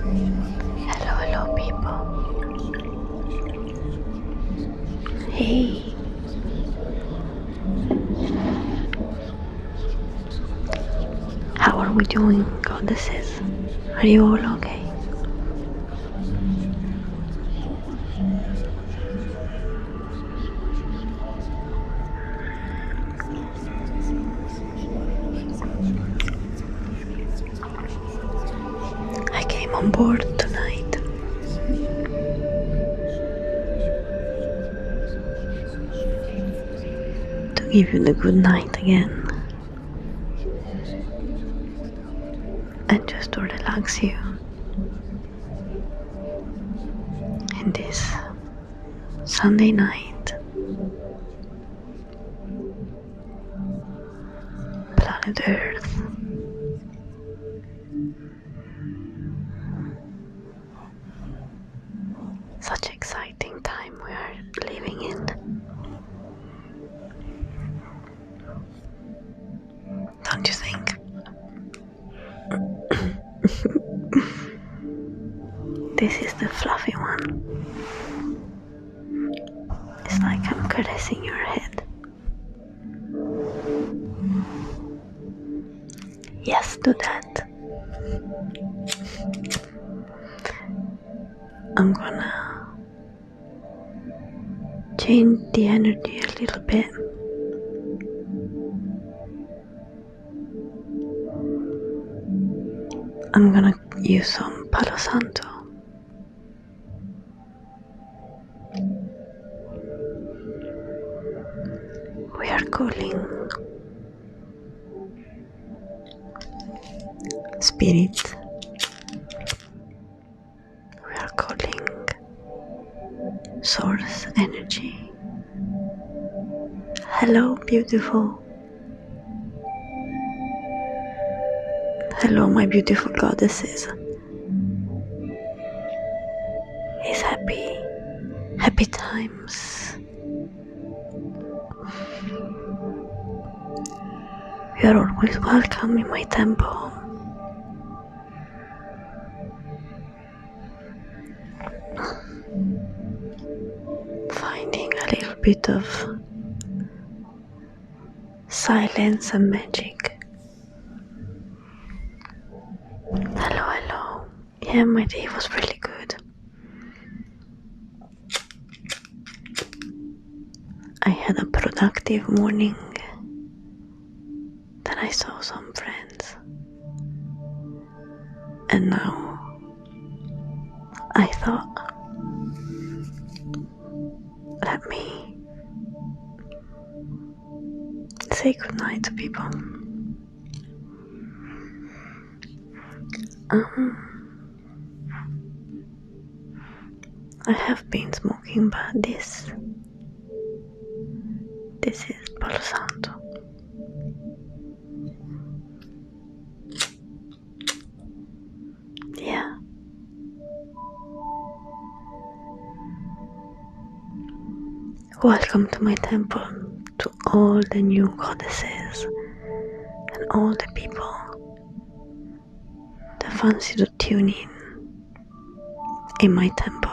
Hello, hello, people. Hey. How are we doing, goddesses? Are you all okay? I came on board tonight to give you the good night again and just to relax you in this Sunday night. Planet Earth. Such exciting time we are living in. Don't you think? This is the fluffy one. It's like I'm caressing your head. Yes, do that. I'm gonna change the energy a little bit. I'm gonna use some Palo Santo. We are calling spirit. We are calling source energy. Hello, beautiful. Hello, my beautiful goddesses. It's happy times. You are always welcome in my temple. Finding a little bit of silence and magic. Hello, hello. Yeah, my day was really good. I had a productive morning. Then I saw some friends. And now I thought, let me say goodnight to people. I have been smoking, but this is Palo Santo. Yeah. Welcome to my temple, to all the new goddesses and all the people that fancy to tune in my temple.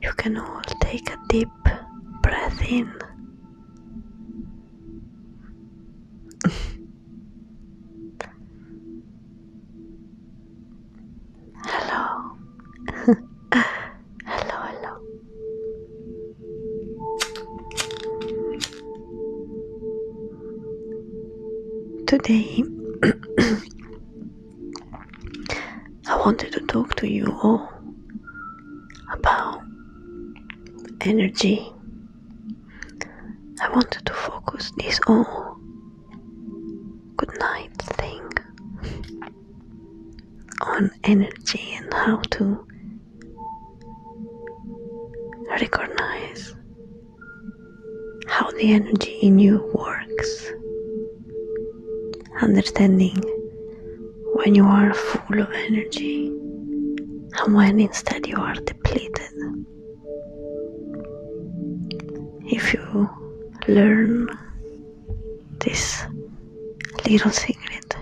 You can all take a deep breath in. Hello. Hello, hello. Today, I wanted to talk to you all about energy. I wanted to focus this all good night thing on energy and how to recognize how the energy in you works, understanding when you are full of energy and when instead you are depleted. learn this little secret.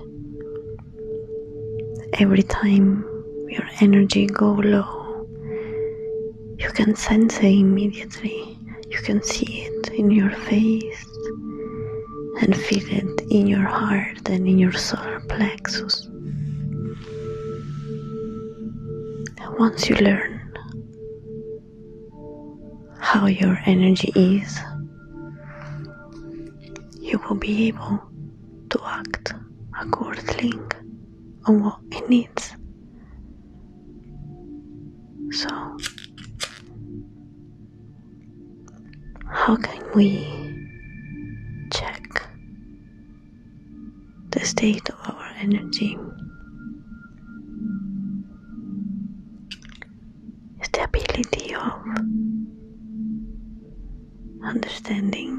Every time your energy goes low, you can sense it immediately. You can see it in your face and feel it in your heart and in your solar plexus. And once you learn how your energy is, you will be able to act accordingly on what it needs. So, how can we check the state of our energy? Is the ability of understanding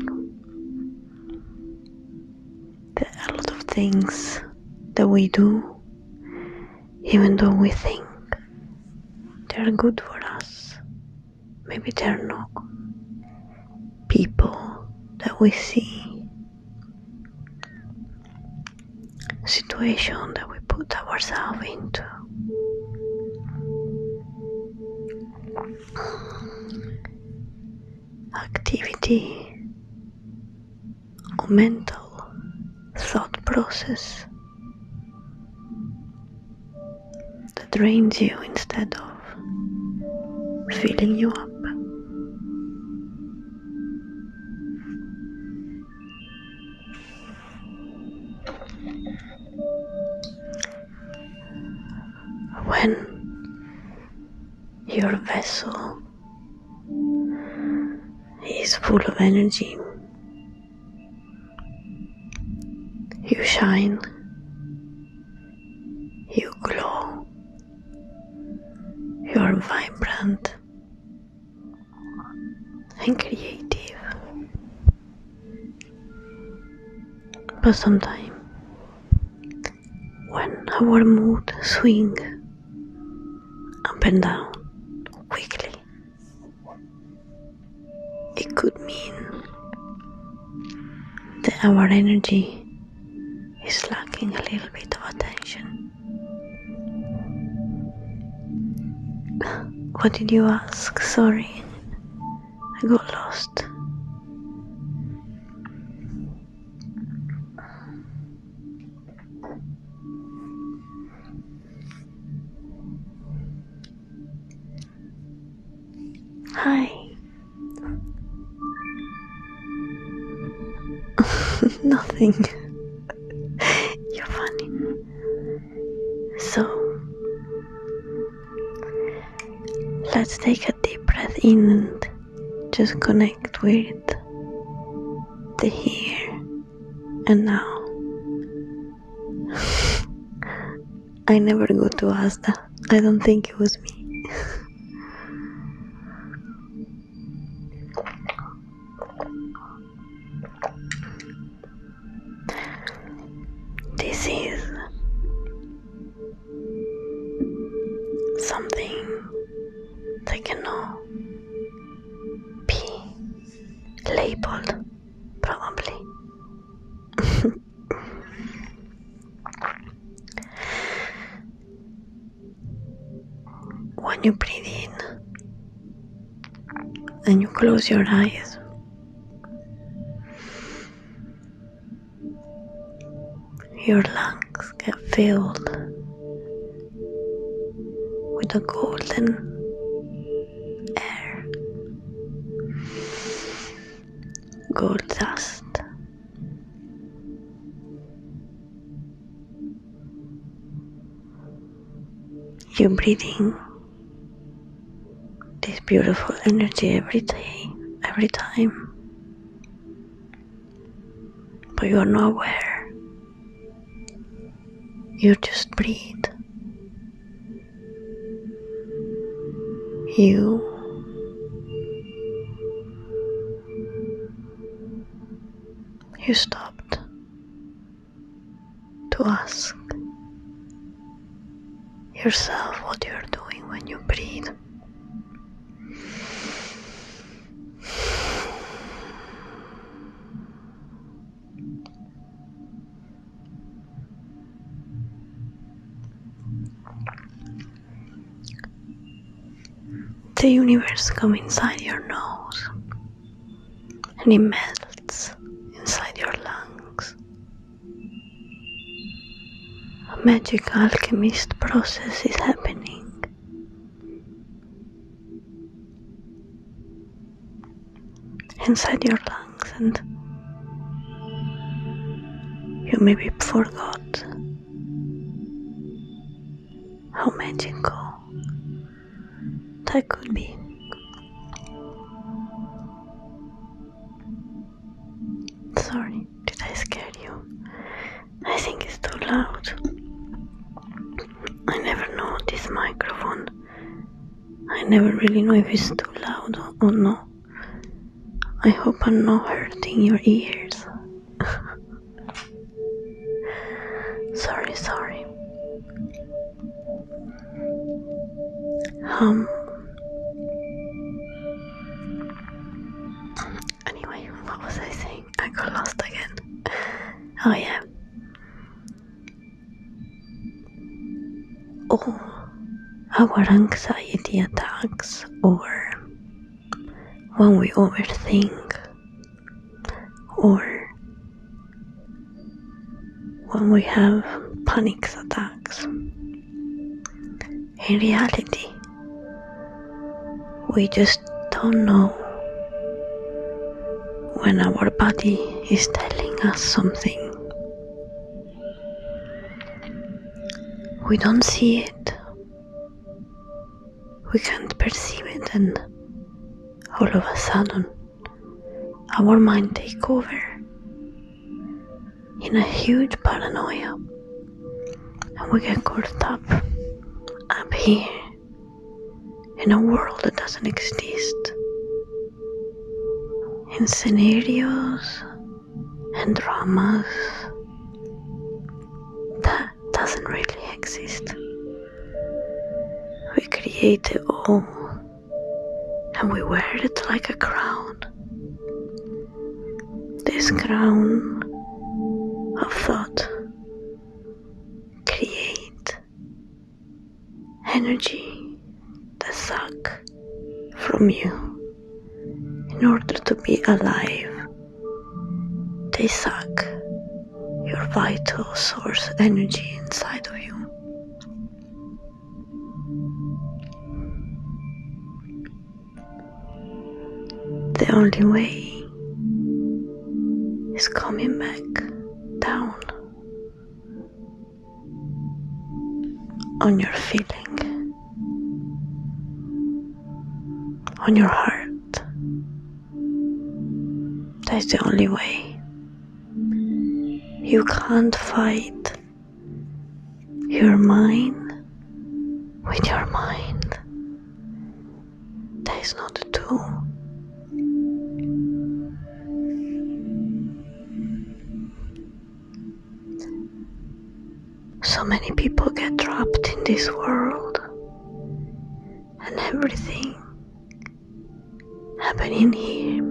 that a lot of things that we do, even though we think they're good for us, maybe they're not. People that we see, situation that we put ourselves into, activity or mental thought process that drains you instead of filling you up. When your vessel is full of energy, you shine, you glow, you are vibrant and creative. But sometimes, when our mood swings up and down quickly, it could mean that our energy is lacking a little bit of attention. What did you ask? Sorry, I got lost. Hi. Nothing. You're funny. So, let's take a deep breath in and just connect with the here and now. I never got to ask that. I don't think it was me. This is something that cannot be labeled, probably. When you breathe in and you close your eyes, your lungs get filled with a golden air, gold dust. You're breathing this beautiful energy every day, every time, but you are not aware. You just breathe. You stopped to ask yourself what you're doing when you breathe. the universe comes inside your nose and it melts inside your lungs. A magic alchemist process is happening. Inside your lungs, and you maybe forgot how magical that could be. Sorry, did I scare you? I think it's too loud. I never know this microphone. I never really know if it's too loud or not. I hope I'm not hurting your ears. Sorry. Anyway, what was I saying? I got lost again. Oh yeah. All our anxiety attacks, or when we overthink, or when we have panic attacks, in reality, we just don't know when our body is telling us something. We don't see it. We can't perceive it, and all of a sudden, our mind takes over in a huge paranoia, and we get caught up here in a world that doesn't exist, in scenarios and dramas that doesn't really exist. We create it all and we wear it like a crown. This crown of thought create energy that suck from you. In order to be alive, they suck your vital source energy inside of you. The only way is coming back down on your feeling, on your heart. That's the only way. You can't fight your mind with your mind. That is not a tool. So many people get trapped in this world, and everything happening here,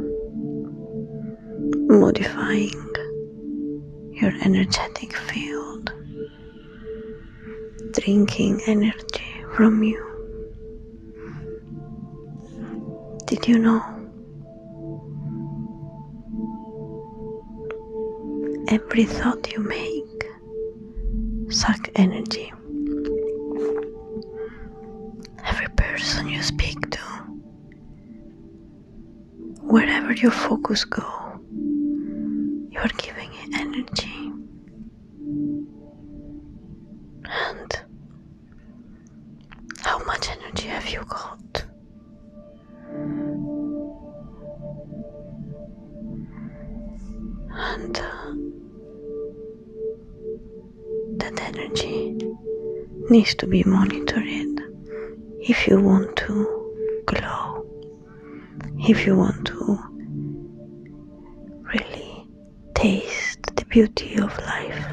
modifying your energetic field, drinking energy from you. Did you know? Every thought you make suck energy. Every person you speak to, wherever your focus go, you are giving it energy. And how much energy have you got? And that energy needs to be monitored if you want to glow, if you want to really taste the beauty of life.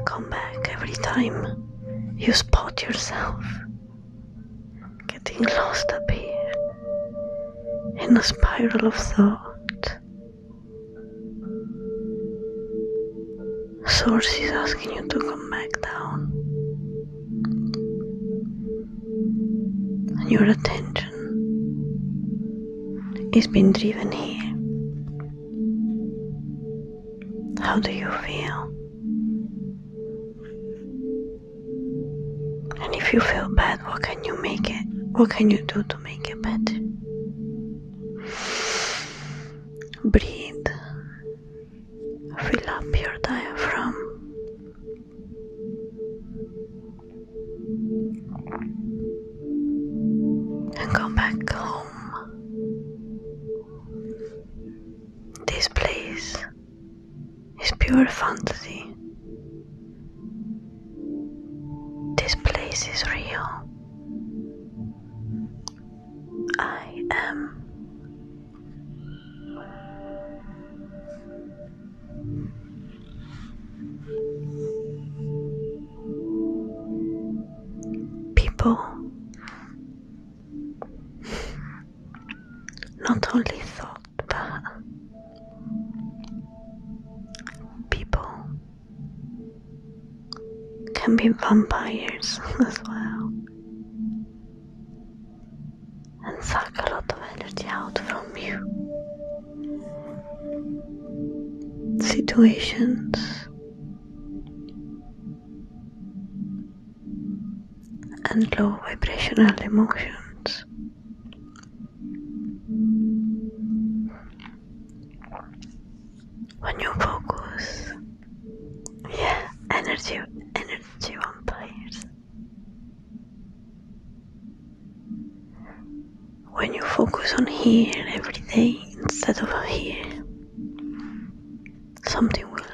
Come back every time you spot yourself getting lost up here in a spiral of thought. Source is asking you to come back down. your attention is being driven here, how do you feel? And if you feel bad, what can you make it? What can you do to make it better? Breathe. Fill up your diaphragm. And go back home. This place is pure fantasy. This place is real. I am. People not only thought, but people can be vampires as well and suck a lot of energy out from you. Situations and low vibrational emotions when you focus. Yeah, energy vampires. When you focus on here every day instead of here, something will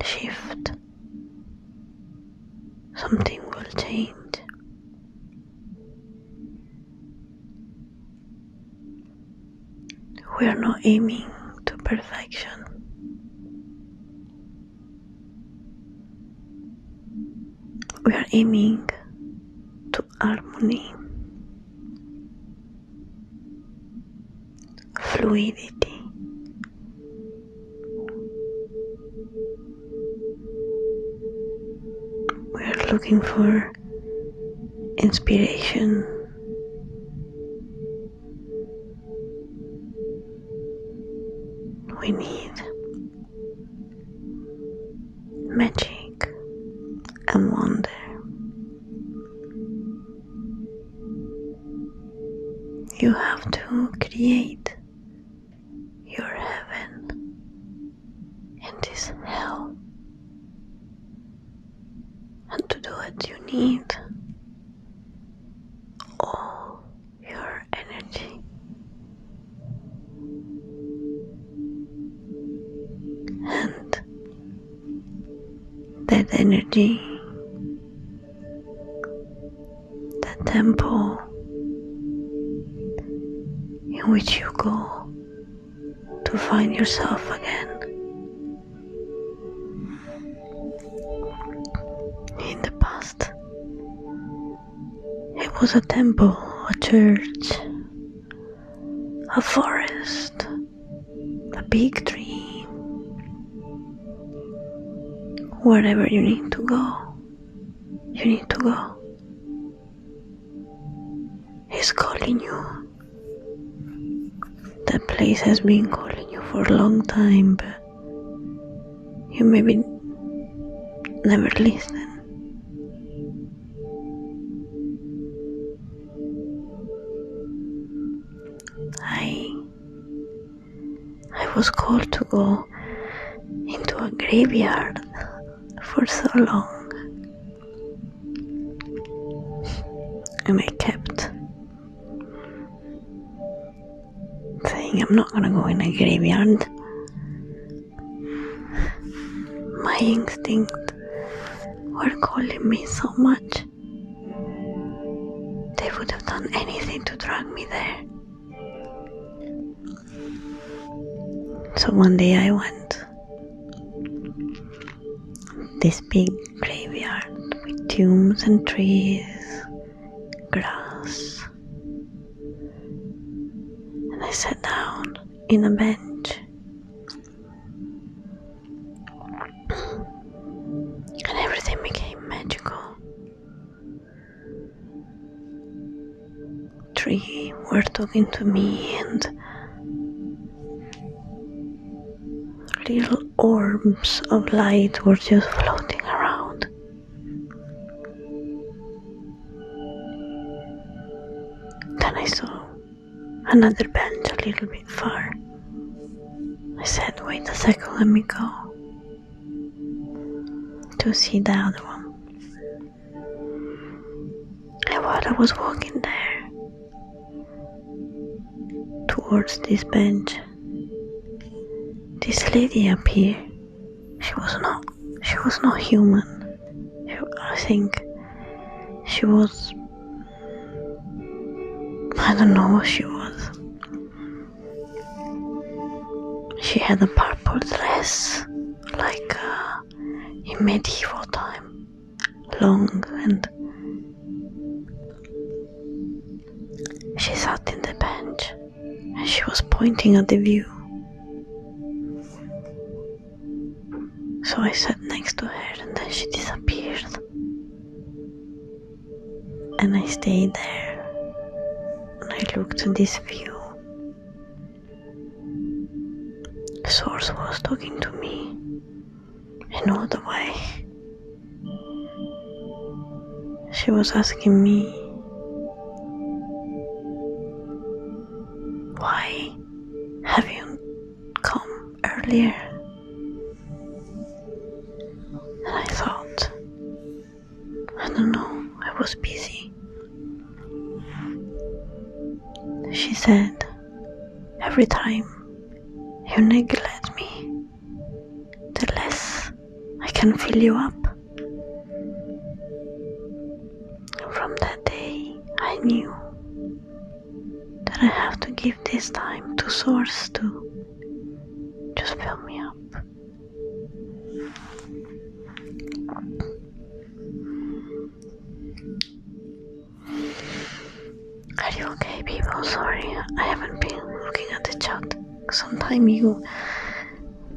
shift, something will change. We are not aiming to perfection. We are aiming to harmony, fluidity. We are looking for inspiration. We need magic and wonder. You have to create your heaven in this hell. And to do it, you need all your energy. And that energy, that temple in which you go to find yourself again. In the past, it was a temple, a church, a forest, a big tree. Wherever you need to go, you need to go. He's calling you. That place has been calling you for a long time, but you maybe never listen. I was called to go into a graveyard for so long, and I kept saying I'm not gonna go in a graveyard. My instinct were calling me so much. They would have done anything to drag me there. So one day I went. This big graveyard with tombs and trees, grass. And I sat down in a bench. And everything became magical. tree were talking to me, and little orbs of light were just floating around. Then I saw another bench a little bit far. I said, wait a second, let me go to see the other one. And while I was walking there towards this bench, this lady appeared. She was not human. I think she was, I don't know what she was. She had a purple dress, like in medieval time, long, and she sat in the bench and she was pointing at the view. So I sat next to her and then she disappeared. And I stayed there and I looked at this view. The source was talking to me in all the way. She was asking me, why have you come earlier? And I thought, I don't know, I was busy. She said, every time you neglect me, the less I can fill you up. And from that day, I knew that I have to give this time to Source to just fill me up. Are you okay, people? Sorry, I haven't been looking at the chat. Sometimes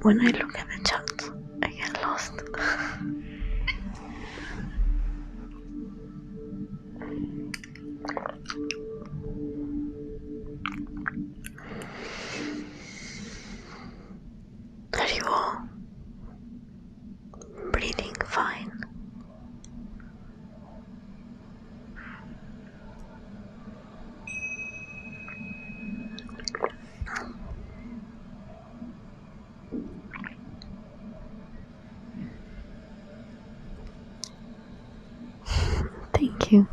when I look at the chat, I get lost. Are you all breathing fine? Thank you.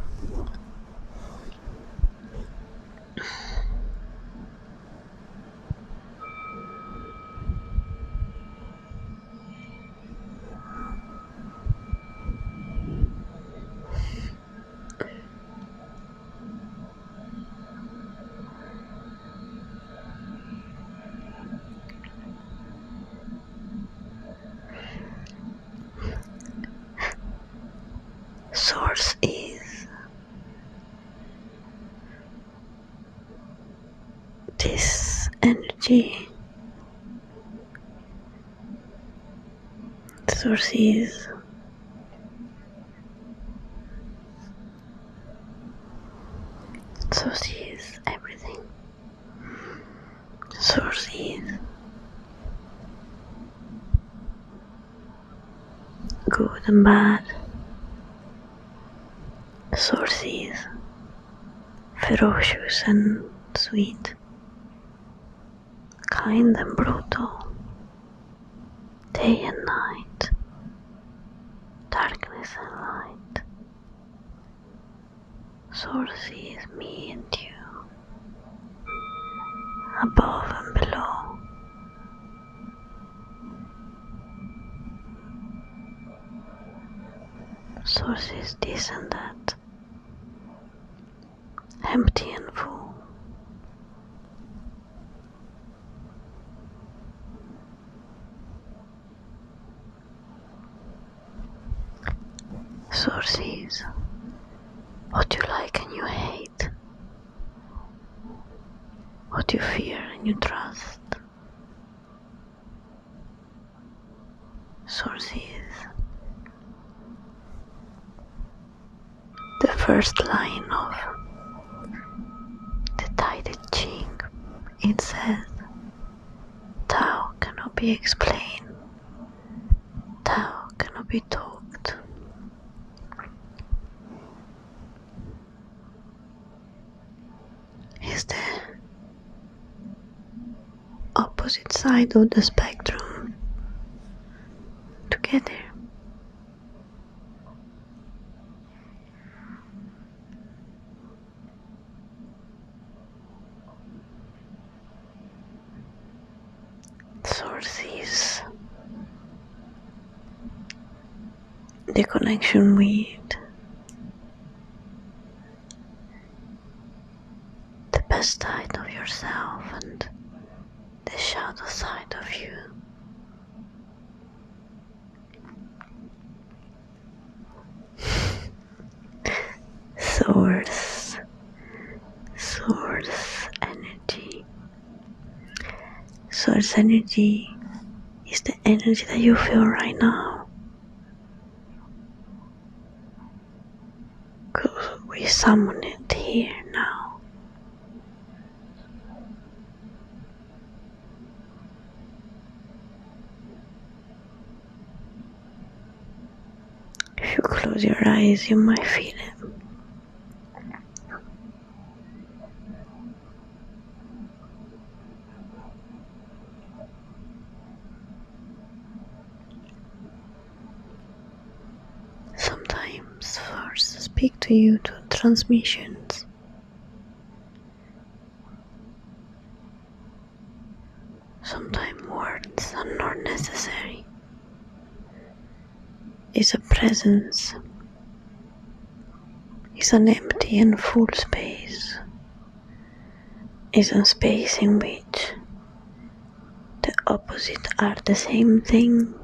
Source is this energy. Source is everything. Source is good and bad. Source is ferocious and sweet, kind and brutal, day and night, darkness and light. Source is me and you, above and below. Source is this and that, empty and full. Source is what you like and you hate, what you fear and you trust. Source is the first line of It says, Tao cannot be explained, Tao cannot be talked. It's the opposite side of the spectrum together. Source is the connection with the best side of yourself and the shadow side of you. Source energy. Source energy is the energy that you feel right now. Because we summon it here now. If you close your eyes, you might feel it. Sometimes force speak to you through transmissions. Sometimes words are not necessary. It's a presence. It's an empty and full space. It's a space in which the opposite are the same thing.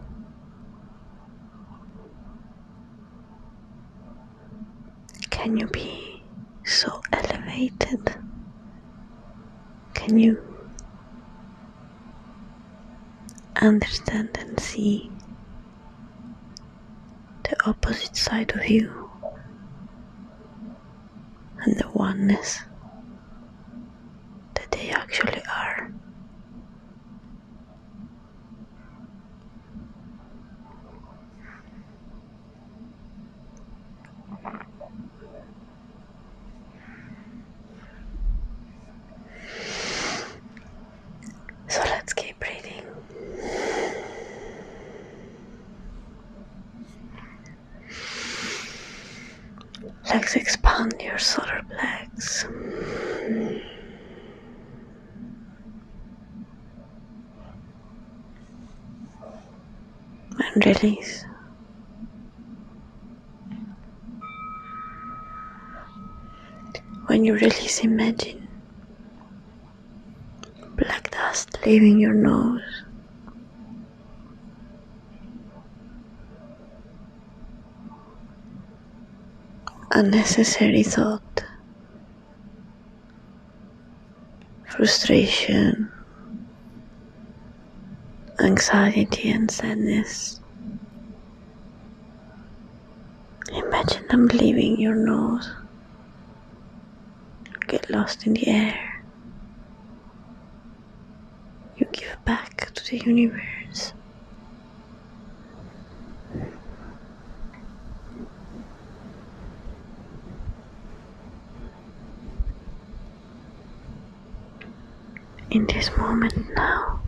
Can you be so elevated? Can you understand and see the opposite side of you and the oneness that they actually are? So let's keep breathing. Let's expand your solar plex. And release. When you release, imagine black dust leaving your nose. Unnecessary thought, frustration, anxiety and sadness. Imagine them leaving your nose. Get lost in the air. You give back to the universe. In this moment now,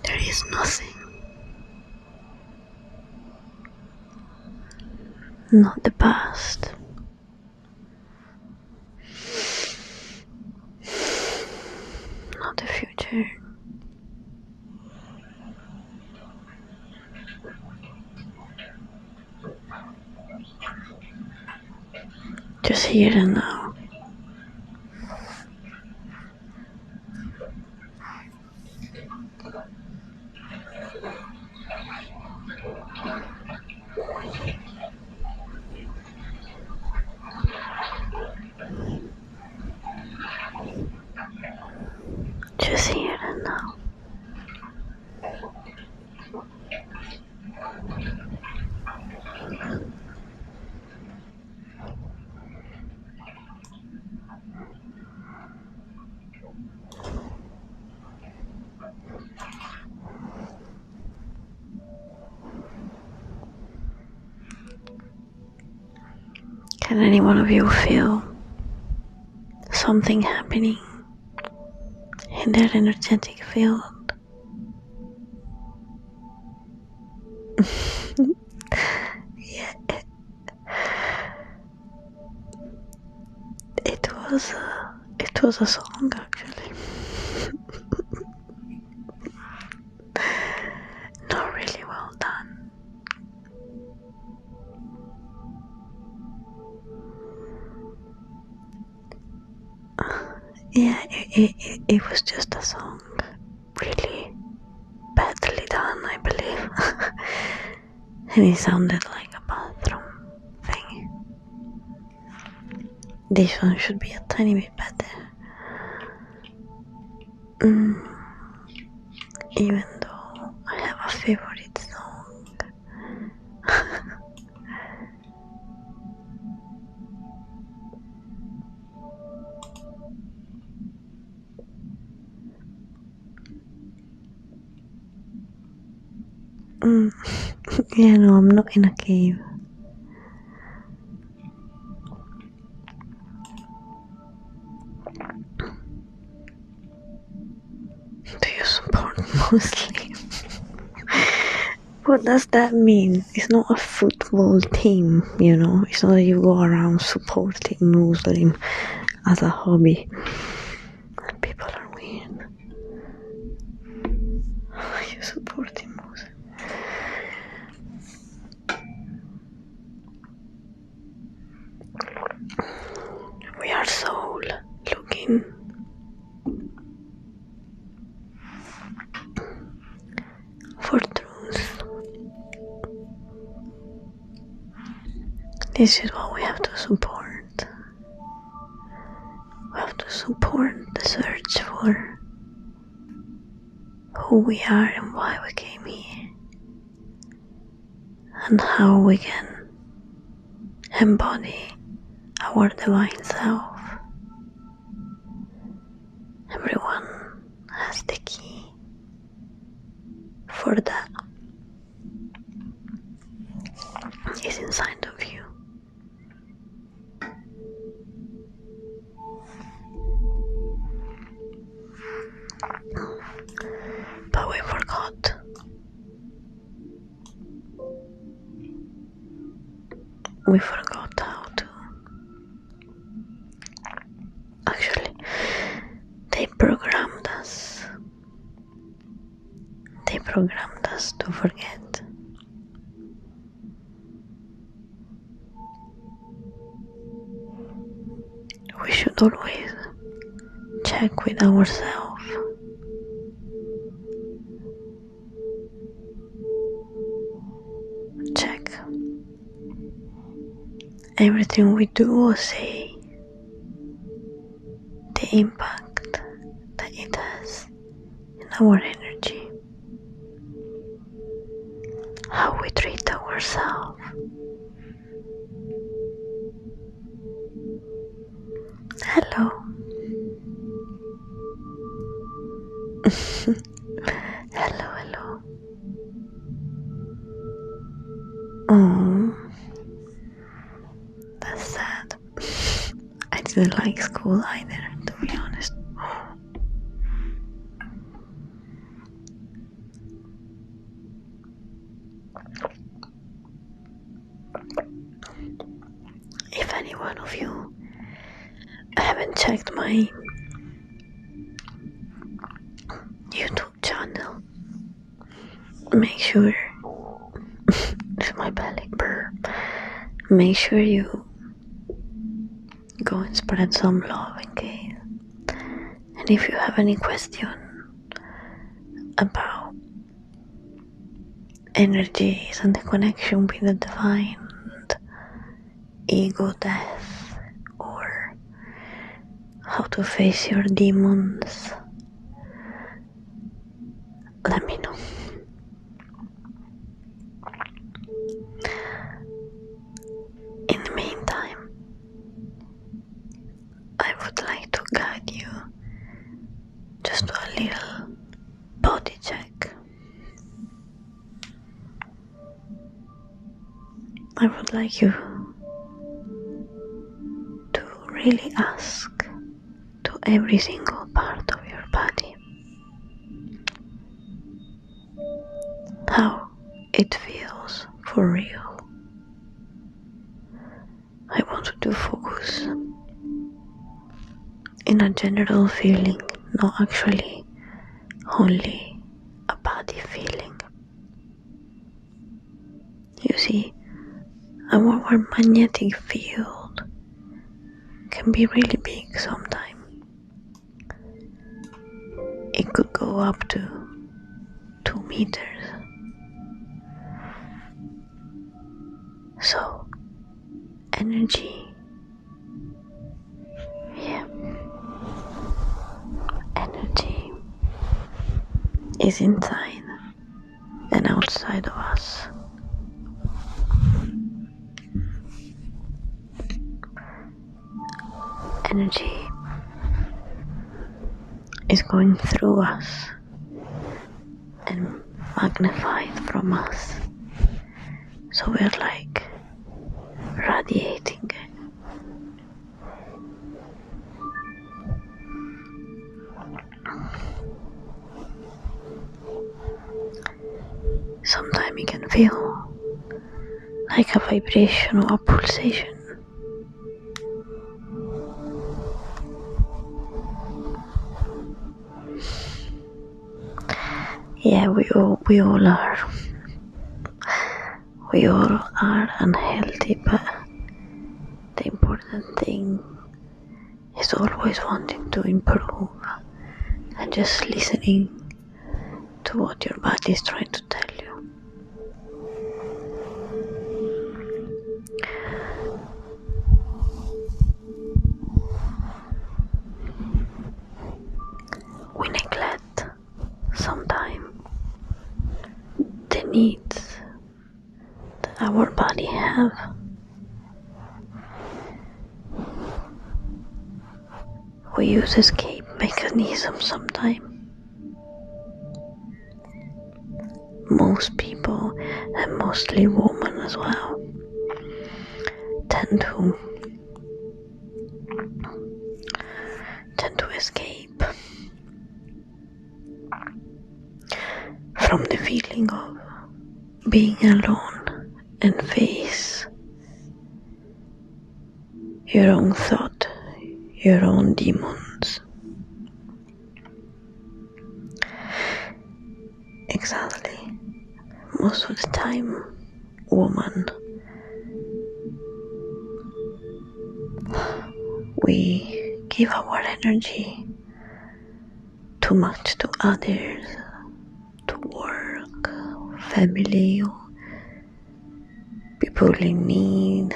there is nothing. Not the past. Not the future. Just here and now. Just here and now. Can any one of you feel something happening in their energetic field? Yeah, it was a song actually. Not really well done. Yeah, it was just a song. Really badly done, I believe. And it sounded like a bathroom thing. This one should be a tiny bit better. Even though I have a favorite song. Yeah, no, I'm not in a cave. Do you support Muslim? What does that mean? It's not a football team, you know? It's not that you go around supporting Muslim as a hobby. People are weird. Are you supporting Muslim? We are soul looking for truth. This is what we have to support. We have to support the search for who we are and why we came here, and how we can embody our divine self. Everyone has the key for that. It's inside of you. But we forgot. We forgot how to. Actually, they programmed us. They programmed us to forget. We should always check with ourselves. Check everything we do or say, the impact that it has in our energy, how we treat ourselves. Hello. Hello, hello. Oh, that's sad. I didn't like school either, to be honest. If any one of you haven't checked my YouTube channel, make sure it's my belly burr. Make sure you go and spread some love in case. And if you have any question about energies and the connection with the divine, and ego death, or how to face your demons, let me know. In the meantime, I would like to guide you just to a little body check. I would like you really ask to every single part of your body how it feels for real. I want you to focus in a general feeling, not actually only a body feeling. You see, our magnetic field can be really big sometimes. It could go up to 2 meters. So, energy, energy is inside and outside of us. Energy is going through us and magnified from us. So we're like radiating it. Sometimes you can feel like a vibration or a pulsation. Yeah, we all are. We all are unhealthy, but the important thing is always wanting to improve and just listening to what your body is trying to tell you. We neglect sometimes the needs that our body have. We use escape mechanisms sometimes. Most people, and mostly women as well, tend to escape from the feeling of being alone and face your own thought, your own demons. Exactly. Most of the time, woman, we give our energy too much to others, to work, family, or people in need.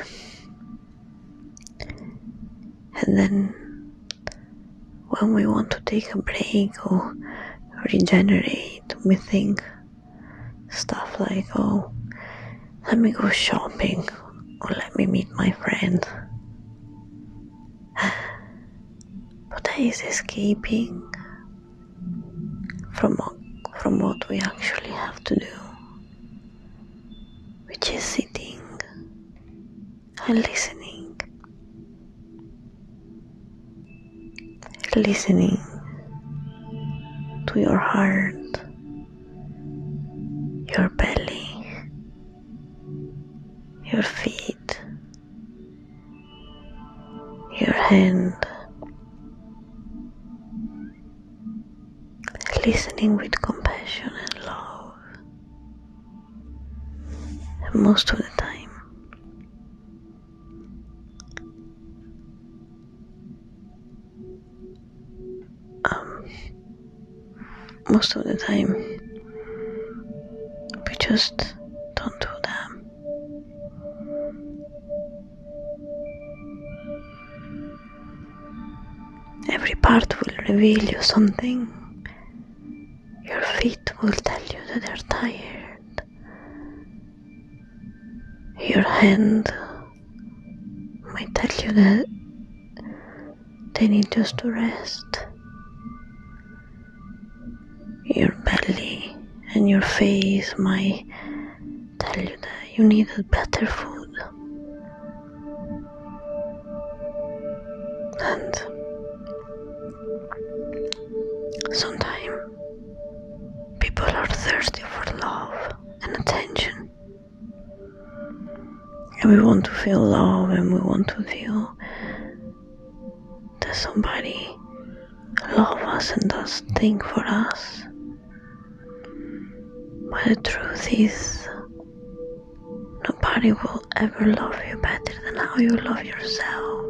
And then when we want to take a break or regenerate, we think stuff like, oh, let me go shopping or let me meet my friend. But that is escaping from what we actually have to do, which is sitting and listening to your heart, your belly, your feet, your hand, listening with compassion and love. And most of the time, we just don't do that. Every part will reveal you something. Your feet will tell you that they're tired. Your hand might tell you that they need just to rest. Your belly and your face might tell you that you needed better food. And sometimes people are thirsty for love and attention. And we want to feel love, and we want to feel that somebody loves us and does things for us. But the truth is, nobody will ever love you better than how you love yourself.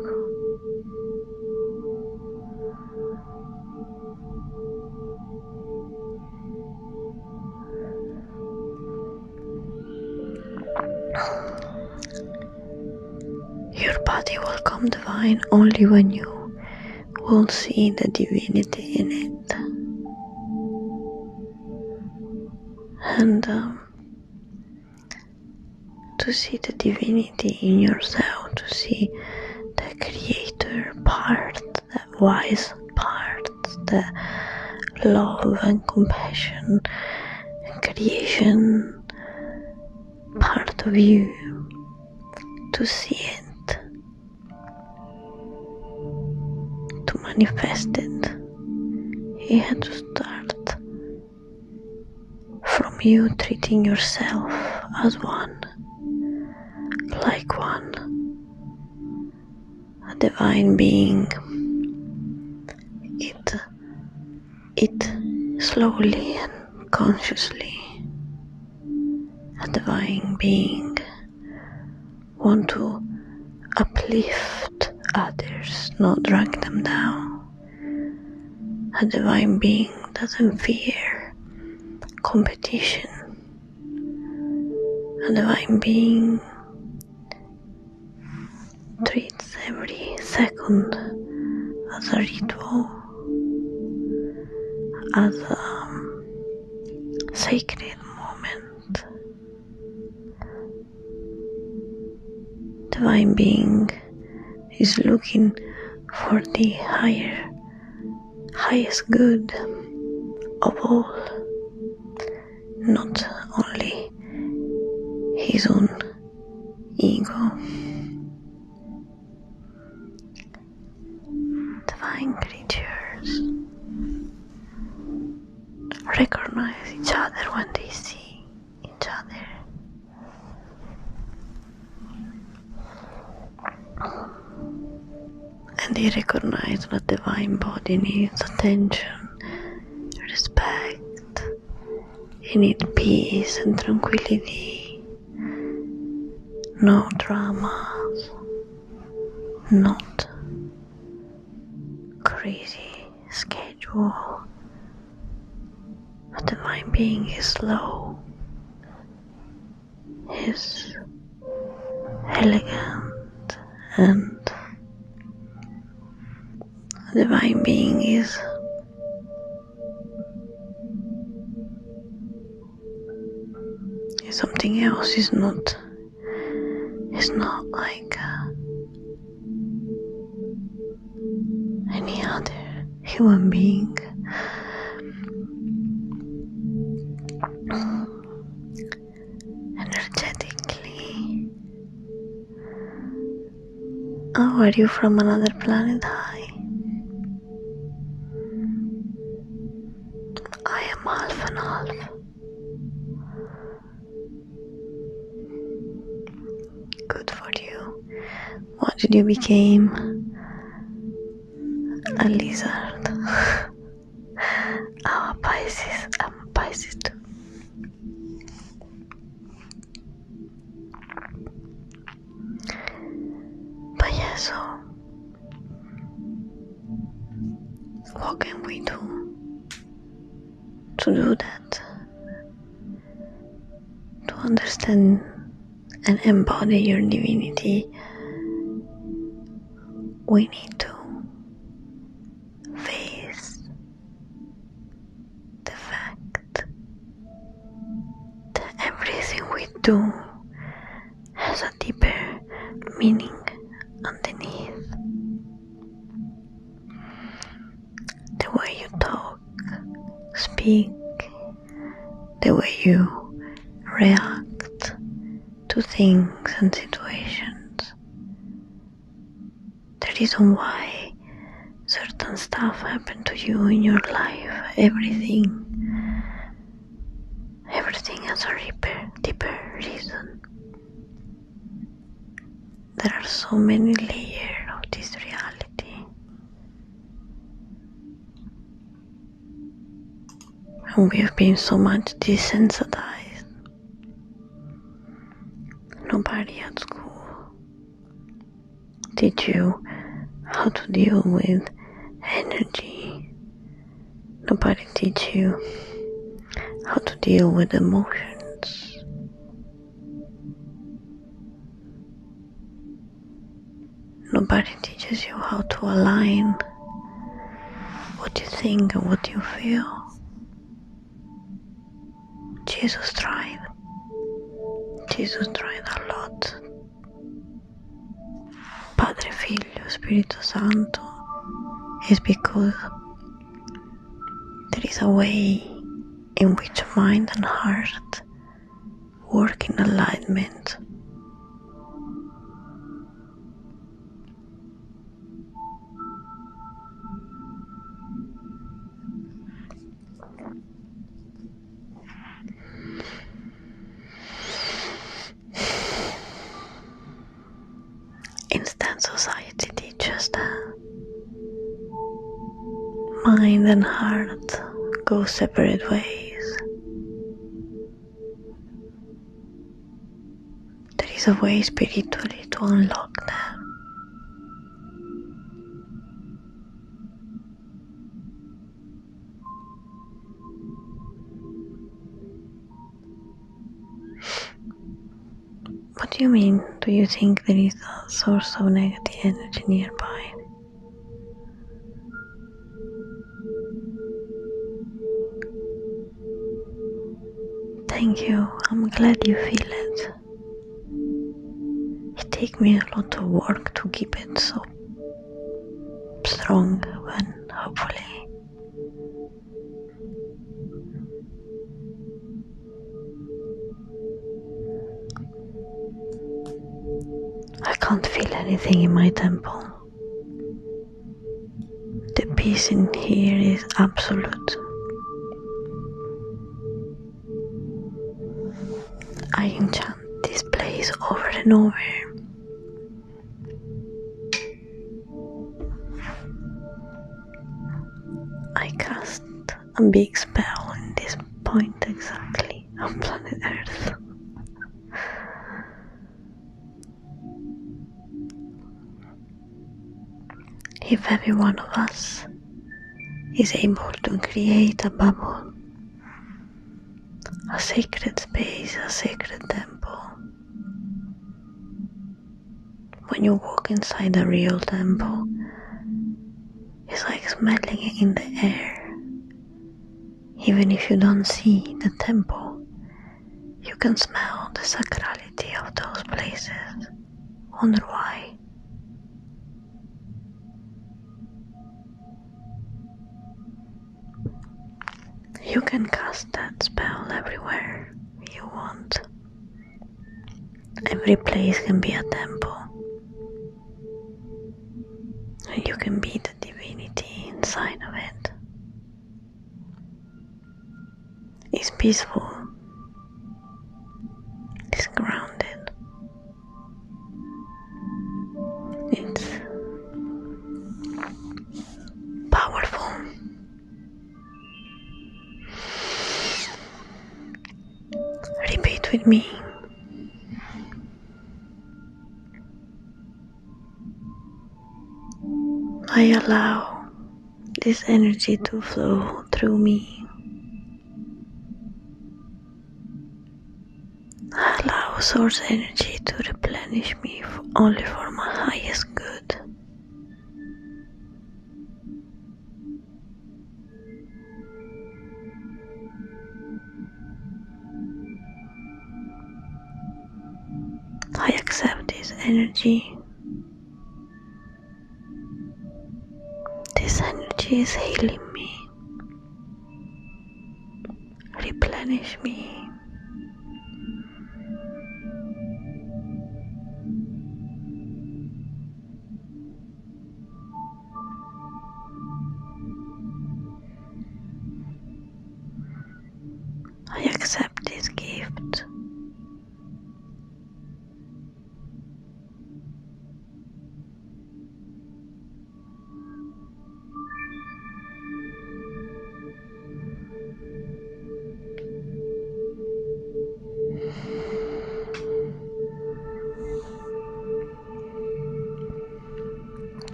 Your body will come divine only when you will see the divinity in it. And to see the divinity in yourself, to see the creator part, the wise part, the love and compassion and creation part of you, to see it, to manifest it, you had to start from you treating yourself as one, like one, a divine being. It slowly and consciously. A divine being want to uplift others, not drag them down. A divine being doesn't fear competition. A divine being treats every second as a ritual, as a sacred moment. Divine being is looking for the highest good of all, not only his own ego. Divine creatures recognize each other when they see each other. And they recognize that divine body needs attention, respect. It needs peace and tranquility. No dramas, not crazy schedule. A divine being is slow, is elegant, and a divine being is something else. Is not like any other human being. Energetically. Oh, are you from another planet? Hi. I am half and half. Good for you. What did you become? A lizard. Oh, a Pisces. I'm a Pisces too. But yeah, so what can we do to do that? To understand and embody your divinity, we need to face the fact that everything we do has a deeper meaning underneath. The way you talk, speak, the way you react to things and situations. The reason why important stuff happen to you in your life. Everything has a deeper reason. There are so many layers of this reality. And we have been so much desensitized. Nobody at school teach you how to deal with energy. Nobody teach you how to deal with emotions. Nobody teaches you how to align what you think and what you feel. Jesus tried. Jesus tried a lot. Padre, Figlio, Spirito Santo is because there is a way in which mind and heart work in alignment. Instead, society teaches that mind and heart go separate ways. There is a way spiritually to unlock that. What do you mean? Do you think there is a source of negative energy nearby? Thank you, I'm glad you feel it. It takes me a lot of work to keep it so strong, but hopefully I can't feel anything in my temple. The peace in here is absolute. I enchant this place over and over. I cast a big spell in this point exactly on planet Earth. If every one of us is able to create a bubble, a sacred space, a sacred temple. When you walk inside a real temple, it's like smelling it in the air. Even if you don't see the temple, you can smell the sacrality of those places. Wonder why? You can cast that spell everywhere you want. Every place can be a temple. And you can be the divinity inside of it. It's peaceful. It's grounded. It's powerful. Repeat with me. I allow this energy to flow through me. I allow source energy to replenish me only for my highest good. I accept this energy. This energy is healing me. Replenish me.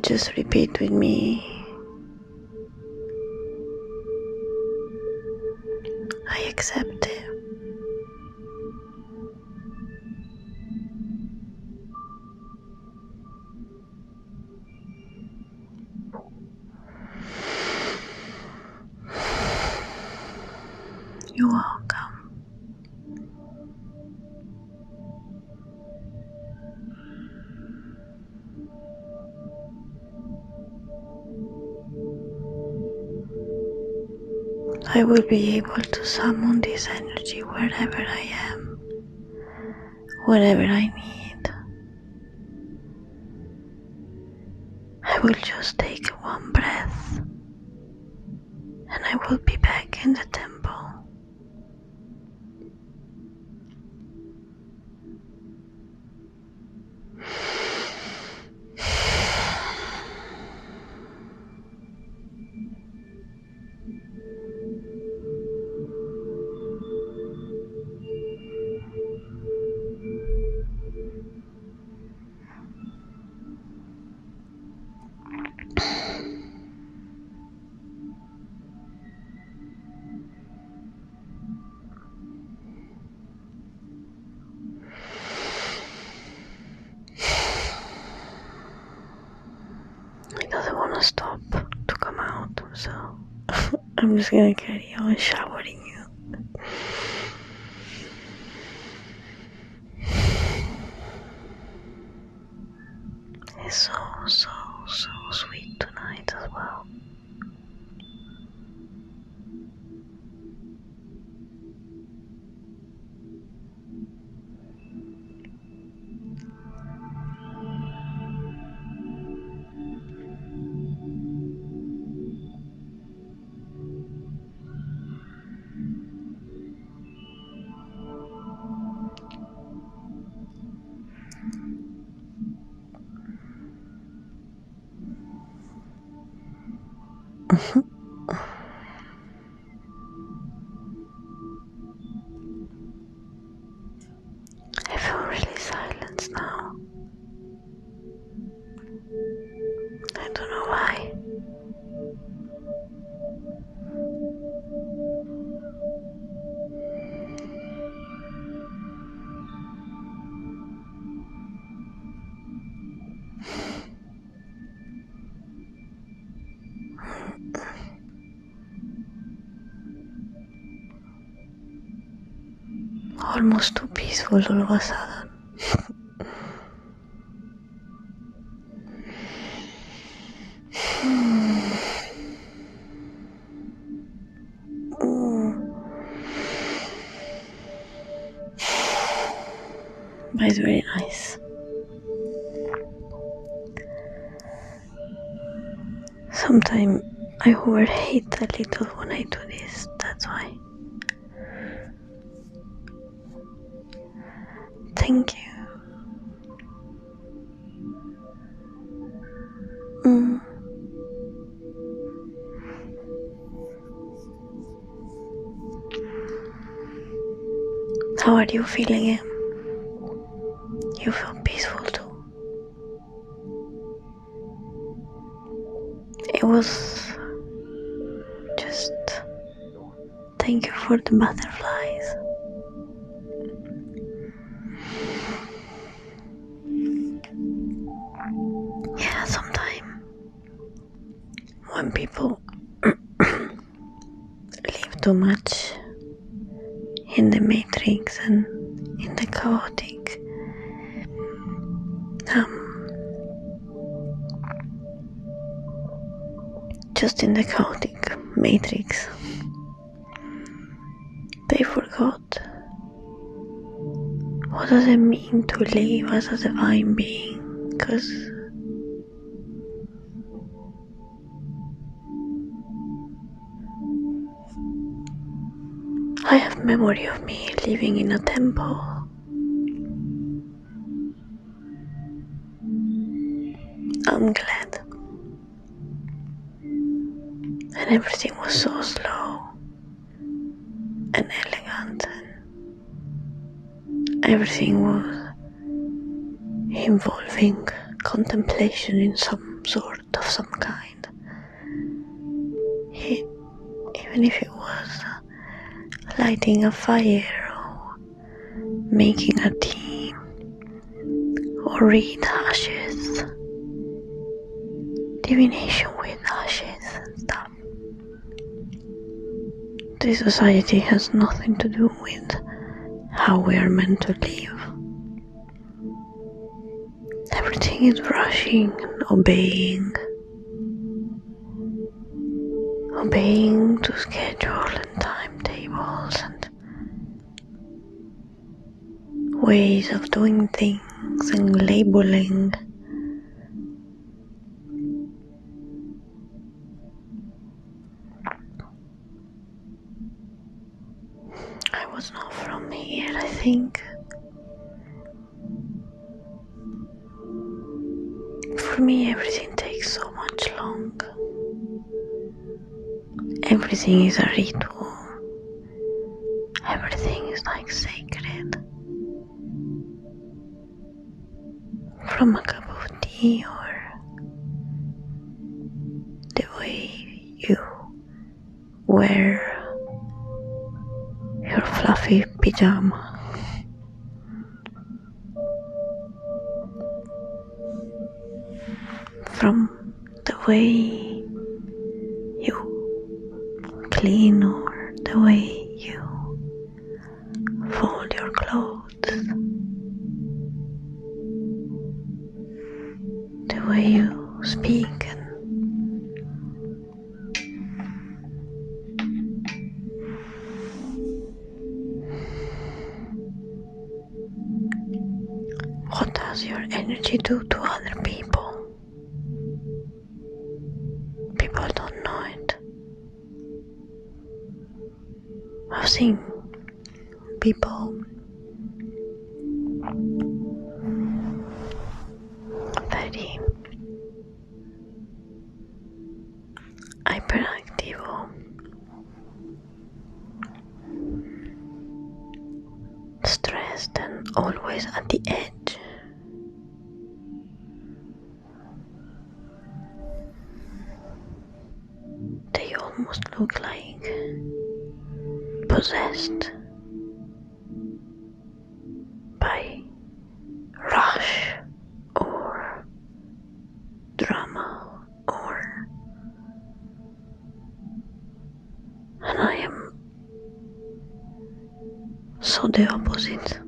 just repeat with me. I accept it. You're welcome. I will be able to summon this energy wherever I am, whatever I need. I will just take one breath and I will be back in the temple. It doesn't want to stop to come out, so I'm just gonna carry on showering you. It's so sweet tonight as well. I feel really silenced now. I don't know why. Almost too peaceful all of a sudden. But it's very nice. Sometimes I overhate a little when I do this, that's why. Thank you. How are you feeling it? You feel peaceful too. It was just thank you for the butterflies. Yeah, sometimes when people live too much in the matrix and in the chaotic, just in the chaotic matrix, they forgot what does it mean to live as a divine being, because I have memory of me living in a temple. I'm glad. And everything was so slow and elegant, and everything was involving contemplation in some sort. of some kind. Even if it was lighting a fire or making a tea or read ashes, divination with ashes and stuff. This society has nothing to do with how we are meant to live. Everything is rushing and obeying to schedule and timetables and ways of doing things and labeling. I was not from here, I think. For me, everything takes so much long. Everything is a ritual. Everything is like sacred. From a cup of tea or the way you wear your fluffy pyjama. From the way you clean or the way you fold your clothes, the way you speak and what does your energy do to other people? People don't know it. I've seen people very hyperactive or stressed and always at the edge. They almost look like possessed by rush or drama and I am so the opposite.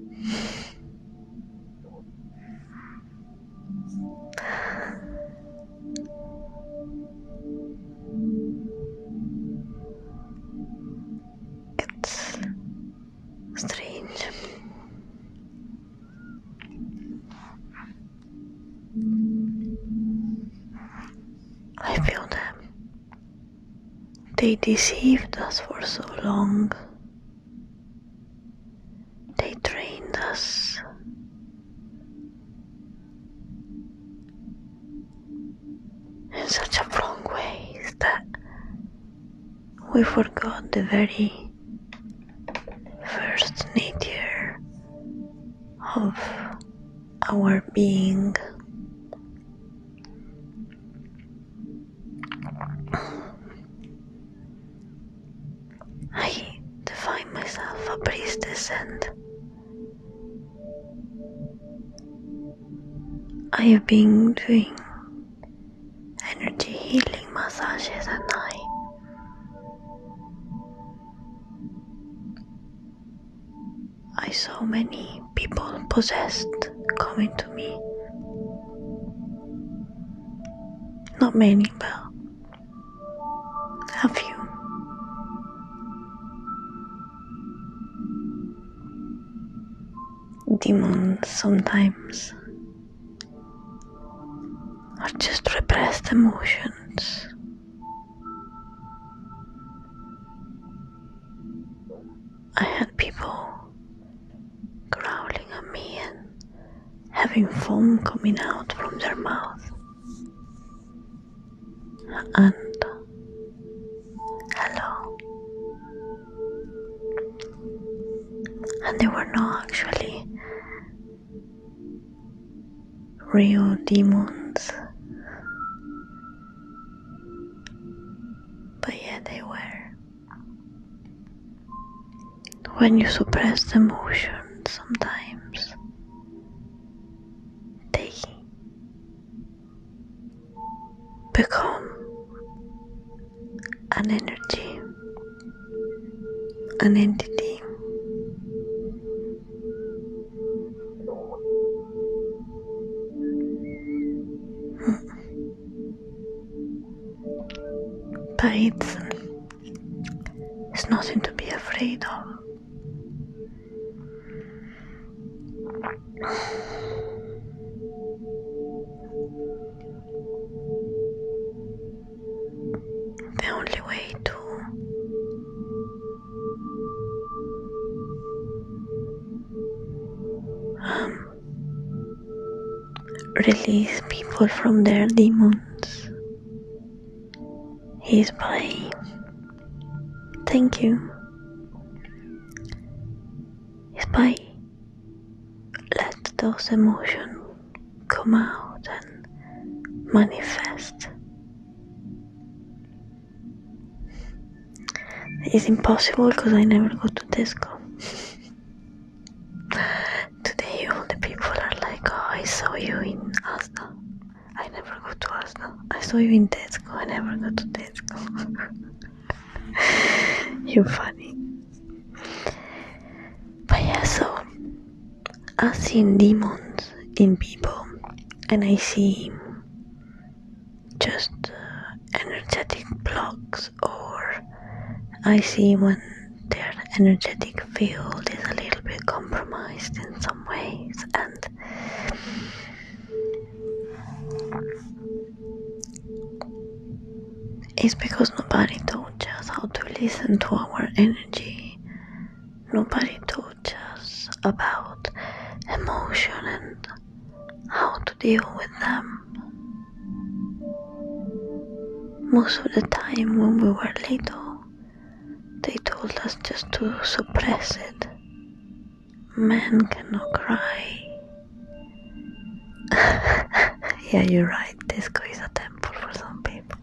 It's strange. I feel that they deceived us for so long. They trained us in such a wrong ways that we forgot the very first nature of our being. I define myself a priestess and I have been doing energy healing massages at night. I saw many people possessed coming to me. Not many, but a few. Demons sometimes are just repressed emotions. I had people growling at me and having foam coming out from their mouth. And hello. And they were not actually real demons. but yeah, they were. When you suppress the emotion, sometimes they become an energy, an entity. But it's nothing to be afraid of. The only way to release people from their demons is by, thank you, is by let those emotions come out and manifest. It's impossible because I never go to disco. Today all the people are like, oh, I saw you in Asda. I never go to Asda. I saw you in disco. I never go to disco. You're funny. But yeah, so I've seen demons in people, and I see just energetic blocks, or I see when their energetic field is a little bit compromised in some ways, and it's because nobody taught us how to listen to our energy. Nobody taught us about emotion and how to deal with them. Most of the time when we were little, they told us just to suppress it. Men cannot cry. Yeah, you're right. Disco is a temple for some people.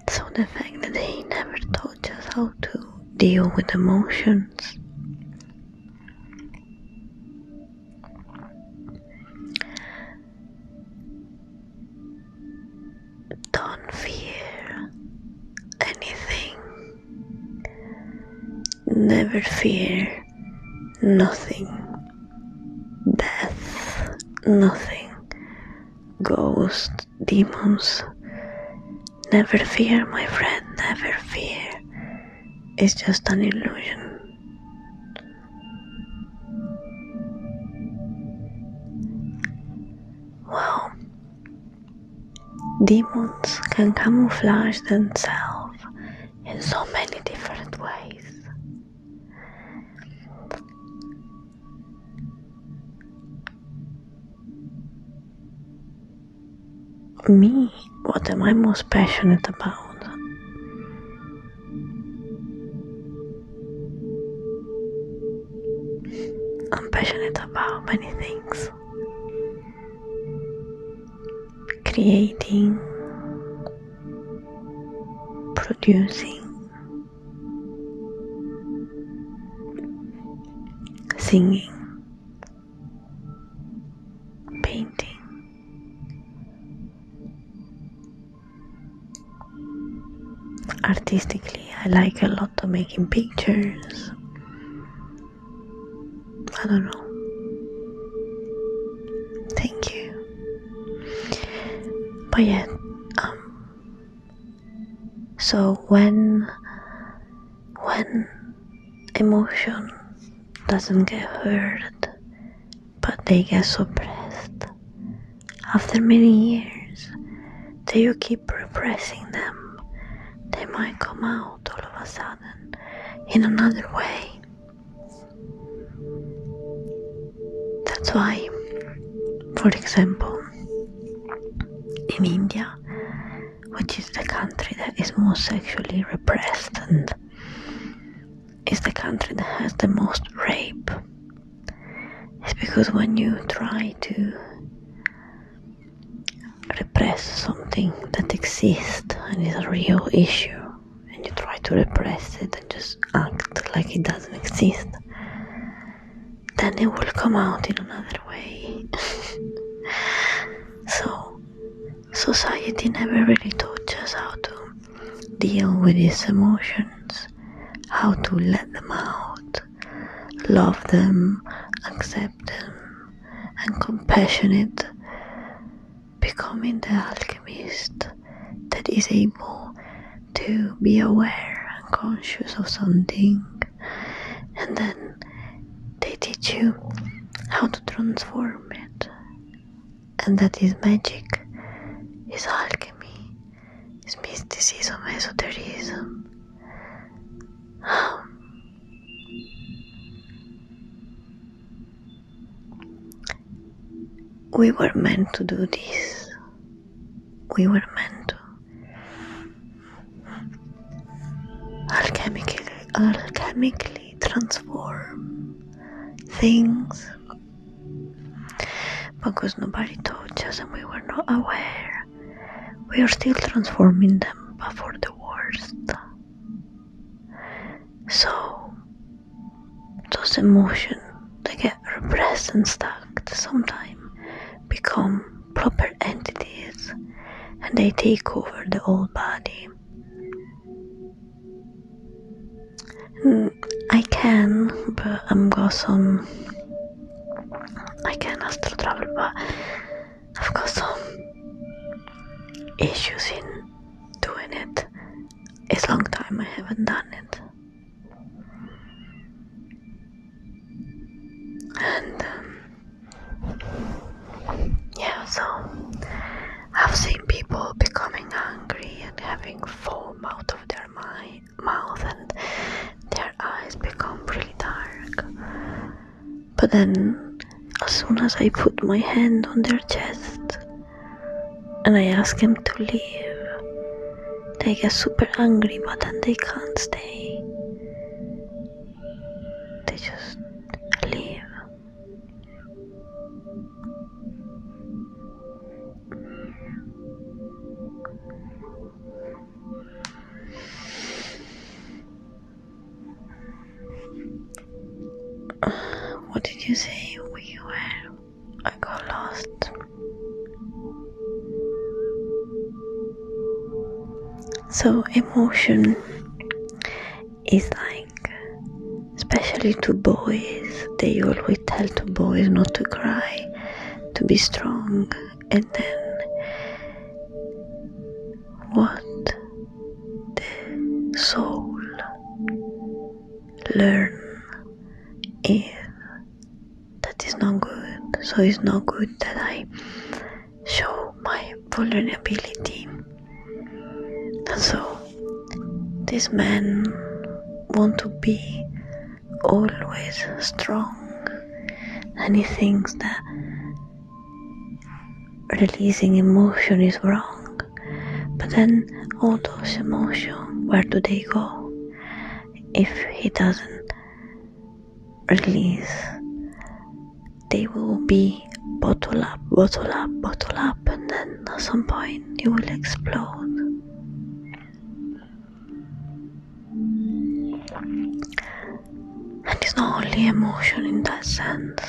So the fact that they never taught us how to deal with emotions, don't fear anything. Never fear nothing. Death, nothing. Ghosts, demons. Never fear, my friend, never fear. It's just an illusion. Well, demons can camouflage themselves in so many different ways. Me, what am I most passionate about? I'm passionate about many things. Creating, producing, singing, painting. Artistically, I like a lot of making pictures. I don't know. Thank you. But yeah, so when emotion doesn't get heard, but they get suppressed, after many years, that you keep repressing them, they might come out all of a sudden in another way. That's why, for example, in India, which is the country that is most sexually repressed and is the country that has the most rape, it's because when you try to repress something that exists and is a real issue, and you try to repress it and just act like it doesn't exist, then it will come out in another way. So society never really taught us how to deal with these emotions, how to let them out, love them, accept them, and compassionate, becoming the alchemist that is able to be aware and conscious of something, and then they teach you how to transform it. And that is magic, is alchemy, is mysticism, esotericism. We were meant to do this. We were meant to alchemically transform things, because nobody taught us and we were not aware. We are still transforming them, but for the worst. So those emotions that get repressed and stuck sometimes become proper entities, and they take over the whole body. I can astral travel, but I've got some issues in doing it. It's a long time I haven't done it. And so I've seen people becoming angry and having foam out of their mouth, and their eyes become really dark. But then, as soon as I put my hand on their chest and I ask them to leave, they get super angry, but then they can't stay. They just leave. What did you say? I got lost. So emotion is like, especially to boys, they always tell to boys not to cry, to be strong, and then what the soul learn is that is not good. So it's not good that I show my vulnerability. And so this man want to be always strong, and he thinks that releasing emotion is wrong. But then all those emotions, where do they go? If he doesn't release, they will be bottle up, and then at some point it will explode. And it's not only emotion in that sense,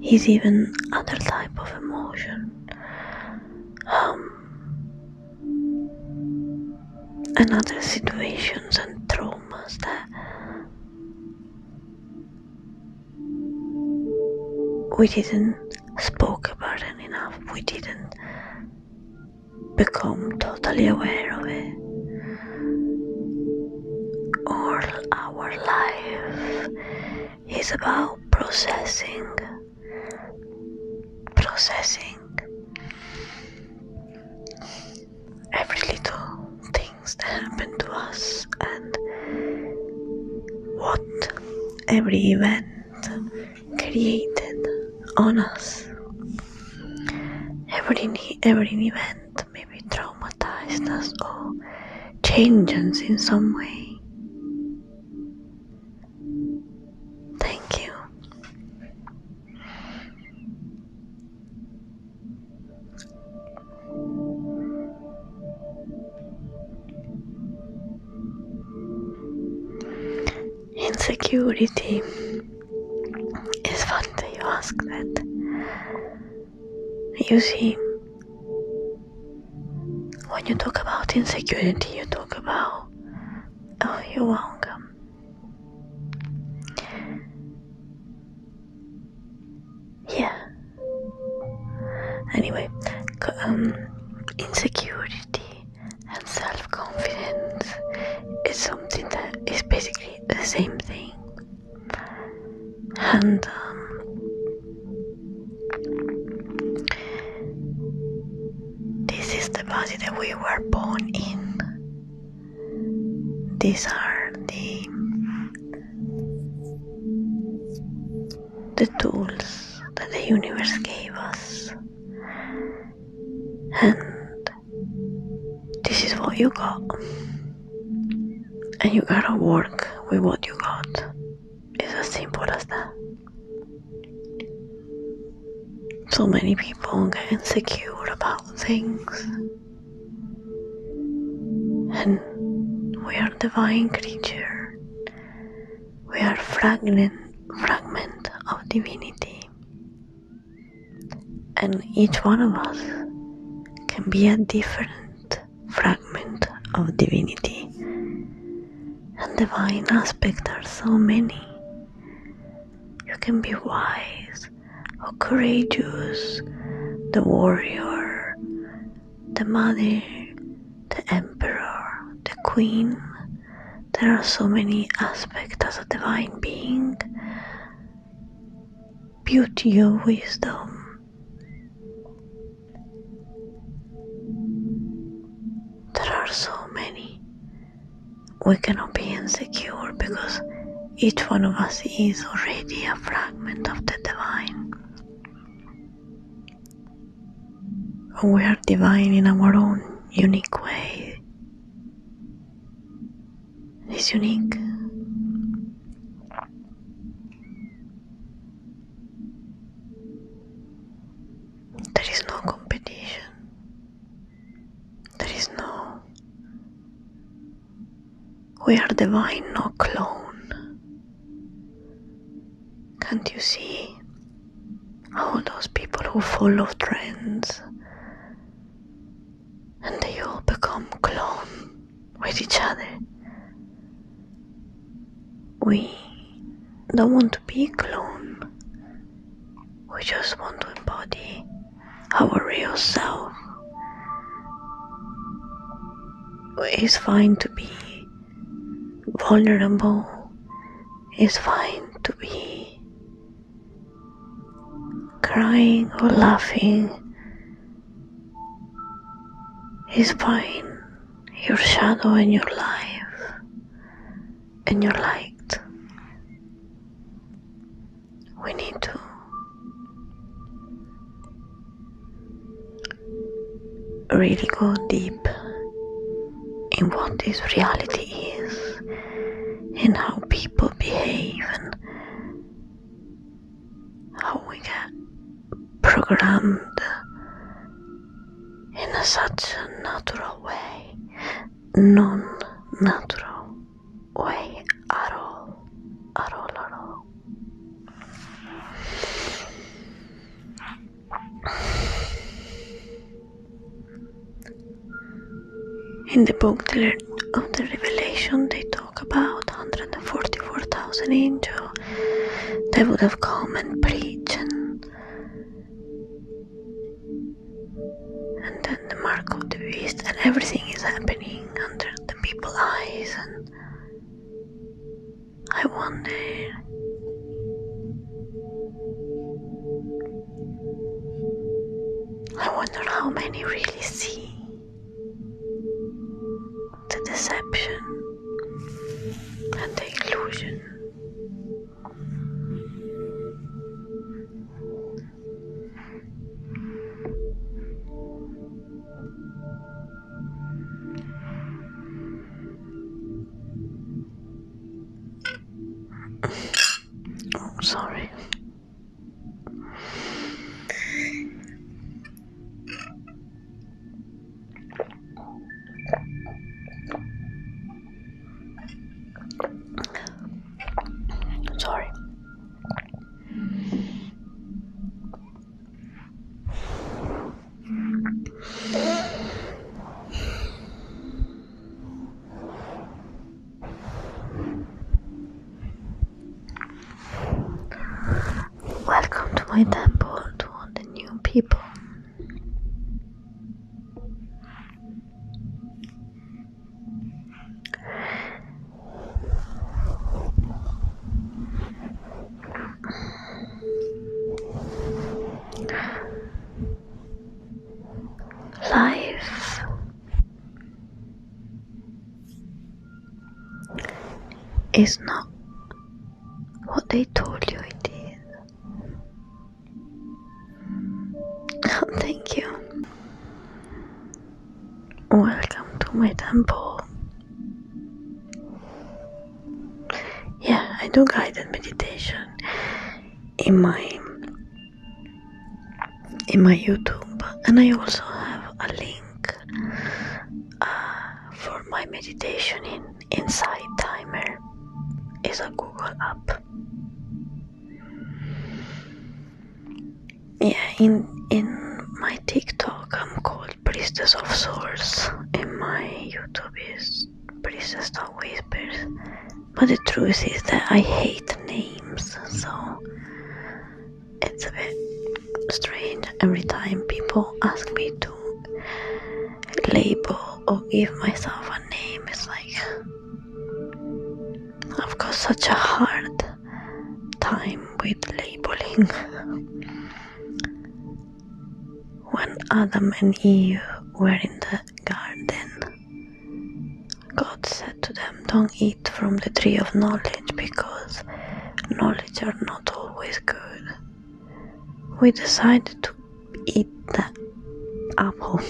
it's even other type of emotion. And other situations and traumas that we didn't spoke about it enough. We didn't become totally aware of it. All our life is about processing every little things that happen to us, and what every event created on us. Every event maybe traumatized us or changed us in some way. Thank you. insecurity. It's funny that you ask that. You see, when you talk about insecurity, you talk about, oh, you're welcome. Yeah. Anyway, insecurity and self-confidence is something that is basically the same thing. And this is the body that we were born in. These are the tools that the universe gave us. And this is what you got. And you gotta work with what you got. It's as simple as that. So many people get insecure about things. And we are divine creature. We are fragment of divinity. And each one of us can be a different fragment of divinity. And divine aspects are so many. You can be wise or courageous, the warrior, the mother, the emperor, the queen. There are so many aspects as a divine being. Beauty or wisdom. There are so many. We cannot be insecure because each one of us is already a fragment of the divine. We are divine in our own unique way. It's unique. There is no competition. There is no... We are divine, no clone. Can't you see all those people who follow trends and they all become clone with each other? We don't want to be a clone. We just want to embody our real self. It's fine to be vulnerable. It's fine to be crying or laughing. It's fine. Your shadow and your life and your light. We need to really go deep in what this reality is and how people behave and how we get programmed in such a natural way, non-natural way at all. In the book of the Revelation, they talk about 144,000 angels that would have come and preached, and then the mark of the beast, and everything is happening under the people's eyes. And I wonder how many really see the deception and the illusion. Oh, sorry. my temple to all the new people. Life is not what they told you it is. Oh, thank you. Welcome to my temple. Yeah, I do guided meditation in my YouTube, and I also have a link for my meditation in Insight Timer. Is a Google app. Yeah, in my TikTok I'm called Priestess of Swords. In my YouTube is Priestess that Whispers. But the truth is that I hate names, so it's a bit strange every time people ask me to label or give myself a name. It's like I've got such a hard time with labeling. When Adam and Eve were in the garden, God said to them, don't eat from the tree of knowledge because knowledge are not always good. We decided to eat the apple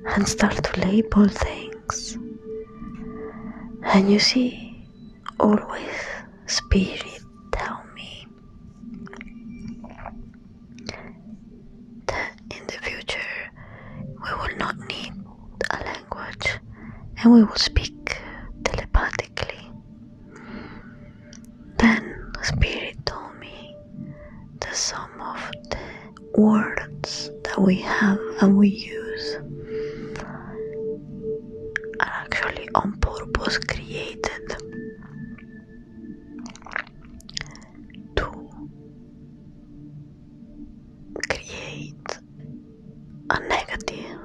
and start to label things. And you see, always spirit tell me that in the future we will not need a language and we will speak telepathically. Then spirit told me that some of the words that we have and we use are actually on purpose created to create a negative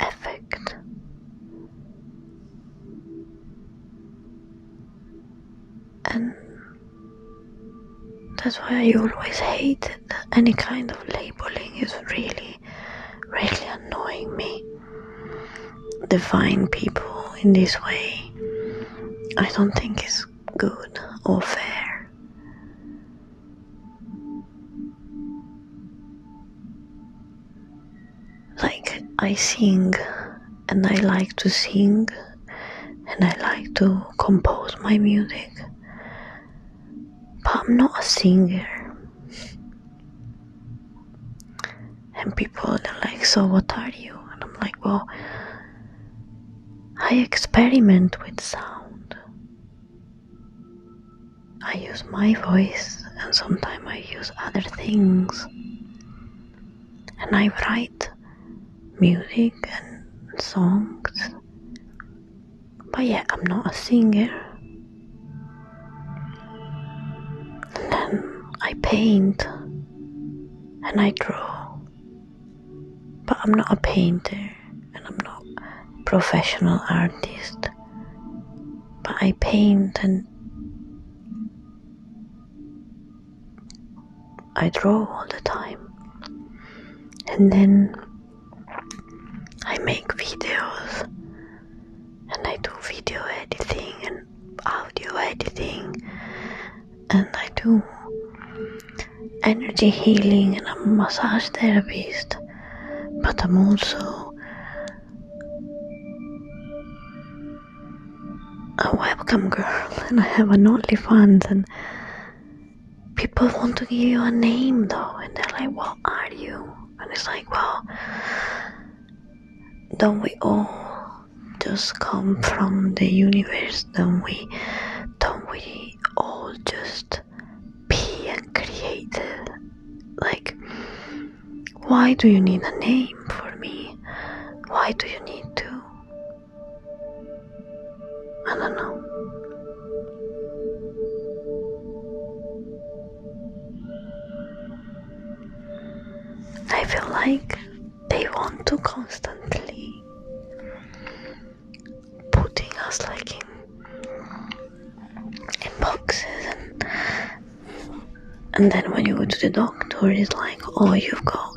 effect. And that's why I always hated any kind of labeling. Is really, really annoying me. Define people in this way, I don't think is good or fair. Like, I sing and I like to sing and I like to compose my music, but I'm not a singer. And people are like, so what are you? And I'm like, well, I experiment with sound. I use my voice and sometimes I use other things. And I write music and songs. But yeah, I'm not a singer. And then I paint and I draw. But I'm not a painter and I'm not a professional artist. But I paint and I draw all the time. And then I make videos and I do video editing and audio editing and I do energy healing and I'm a massage therapist, but I'm also a webcam girl and I have an OnlyFans. And people want to give you a name though, and they're like, what are you? And it's like, well, don't we all just come from the universe? Don't we all just be and create? Like, why do you need a name for me? Why do you need to? I don't know. like they want to constantly putting us like in boxes, and then when you go to the doctor, it's like, oh, you've got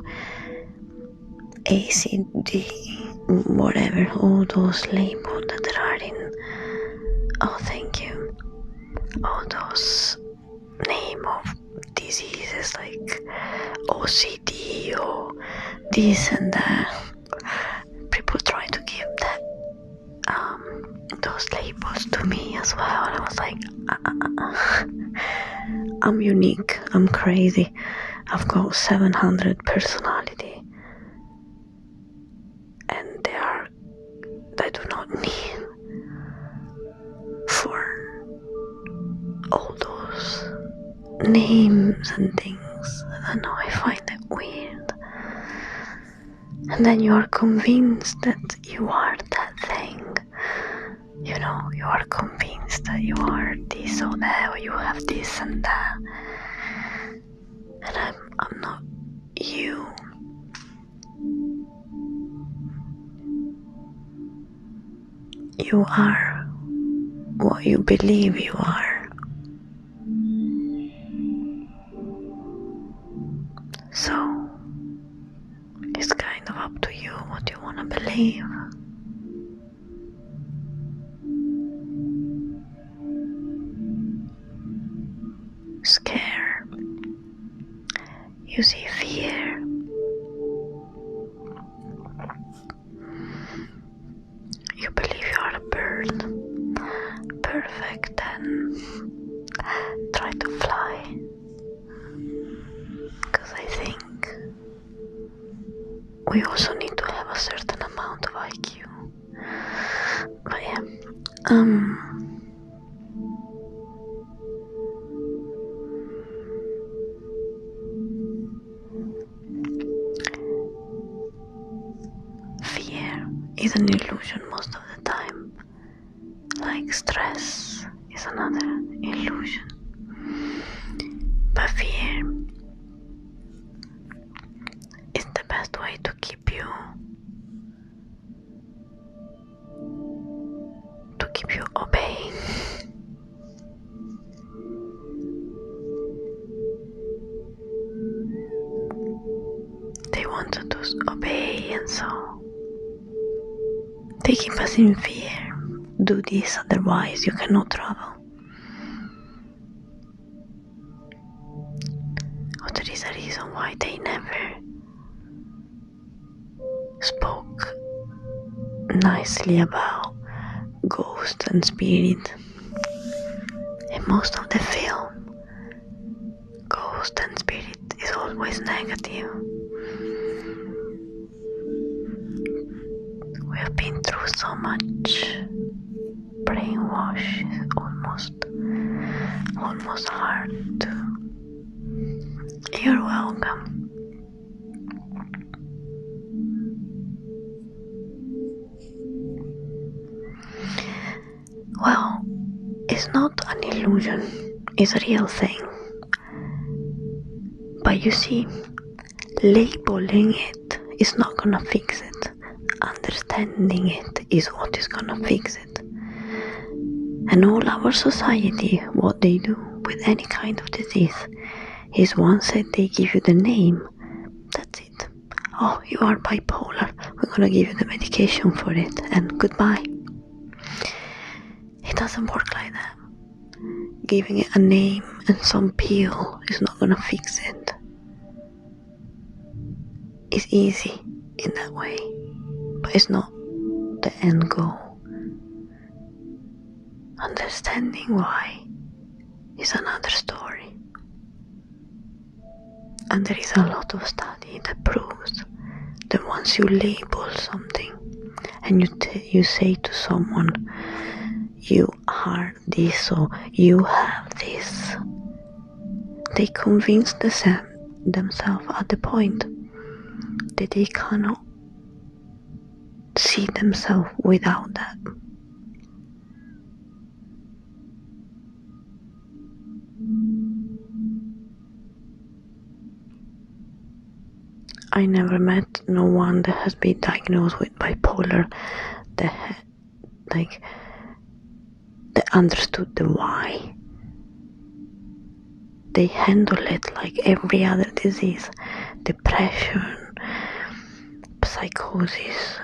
ACD, whatever, all those labels that there are in, oh, thank you, all those name of diseases like OCD or this and that. People try to give that those labels to me as well, and I was like, I'm unique, I'm crazy, I've got 700 personality, and they do not need for all those names and things. I don't know, I find it weird. And then you are convinced that you are that thing. You know, you are convinced that you are this or that, or you have this and that. And I'm not you. You are what you believe you are. So, it's kind of up to you what you want to believe. Scare. You see fear. You believe you are a bird. Perfect, then try to fly. Because I think we also need to have a certain amount of IQ. But yeah, fear is an illusion most of the time. Like stress is another illusion. But fear is the best way to keep you obeying. They want to obey, and so they keep us in fear. Do this, otherwise you cannot travel. Or there is a reason why they never spoke nicely about ghosts and spirit. In most of the film, ghost and spirit is always negative. We have been through so much brainwash. It's almost hard to. You're welcome. Well, it's not an illusion, it's a real thing. But you see, labeling it is not gonna fix it. Understanding it is what is gonna fix it. And all our society, what they do with any kind of disease is once they give you the name, that's it. Oh, you are bipolar, we're gonna give you the medication for it, and goodbye. It doesn't work like that. Giving it a name and some pill is not gonna fix it. It's easy in that way, but it's not the end goal. Understanding why is another story. And there is a lot of study that proves that once you label something and you say to someone, you are this or you have this, they convince themselves at the point that they cannot see themselves without that. I never met no one that has been diagnosed with bipolar that that understood the why. They handle it like every other disease, depression, psychosis.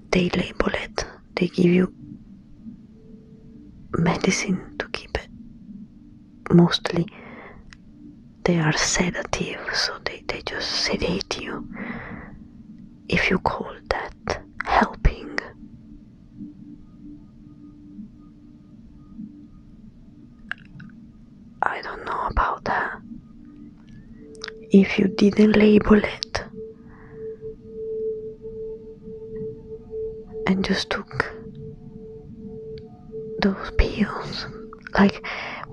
They label it. They give you medicine to keep it. Mostly they are sedative, so they just sedate you. If you call that helping, I don't know about that. If you didn't label it and just took those pills, like,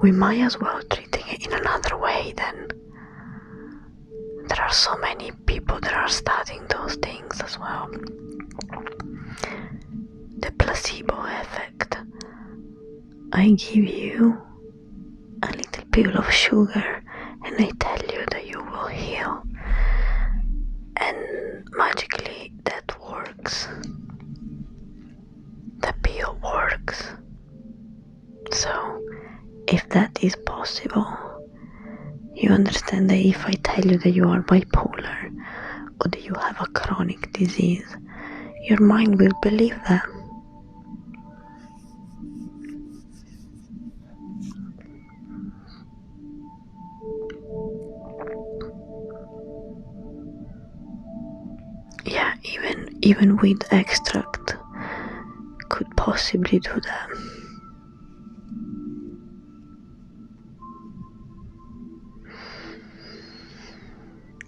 we might as well treating it in another way then. There are so many people that are studying those things as well. The placebo effect. I give you a little pill of sugar and I tell you that you will heal. And magically that works. The pill works. So, if that is possible, you understand that if I tell you that you are bipolar or that you have a chronic disease, your mind will believe that. Yeah, even with extract could possibly do that.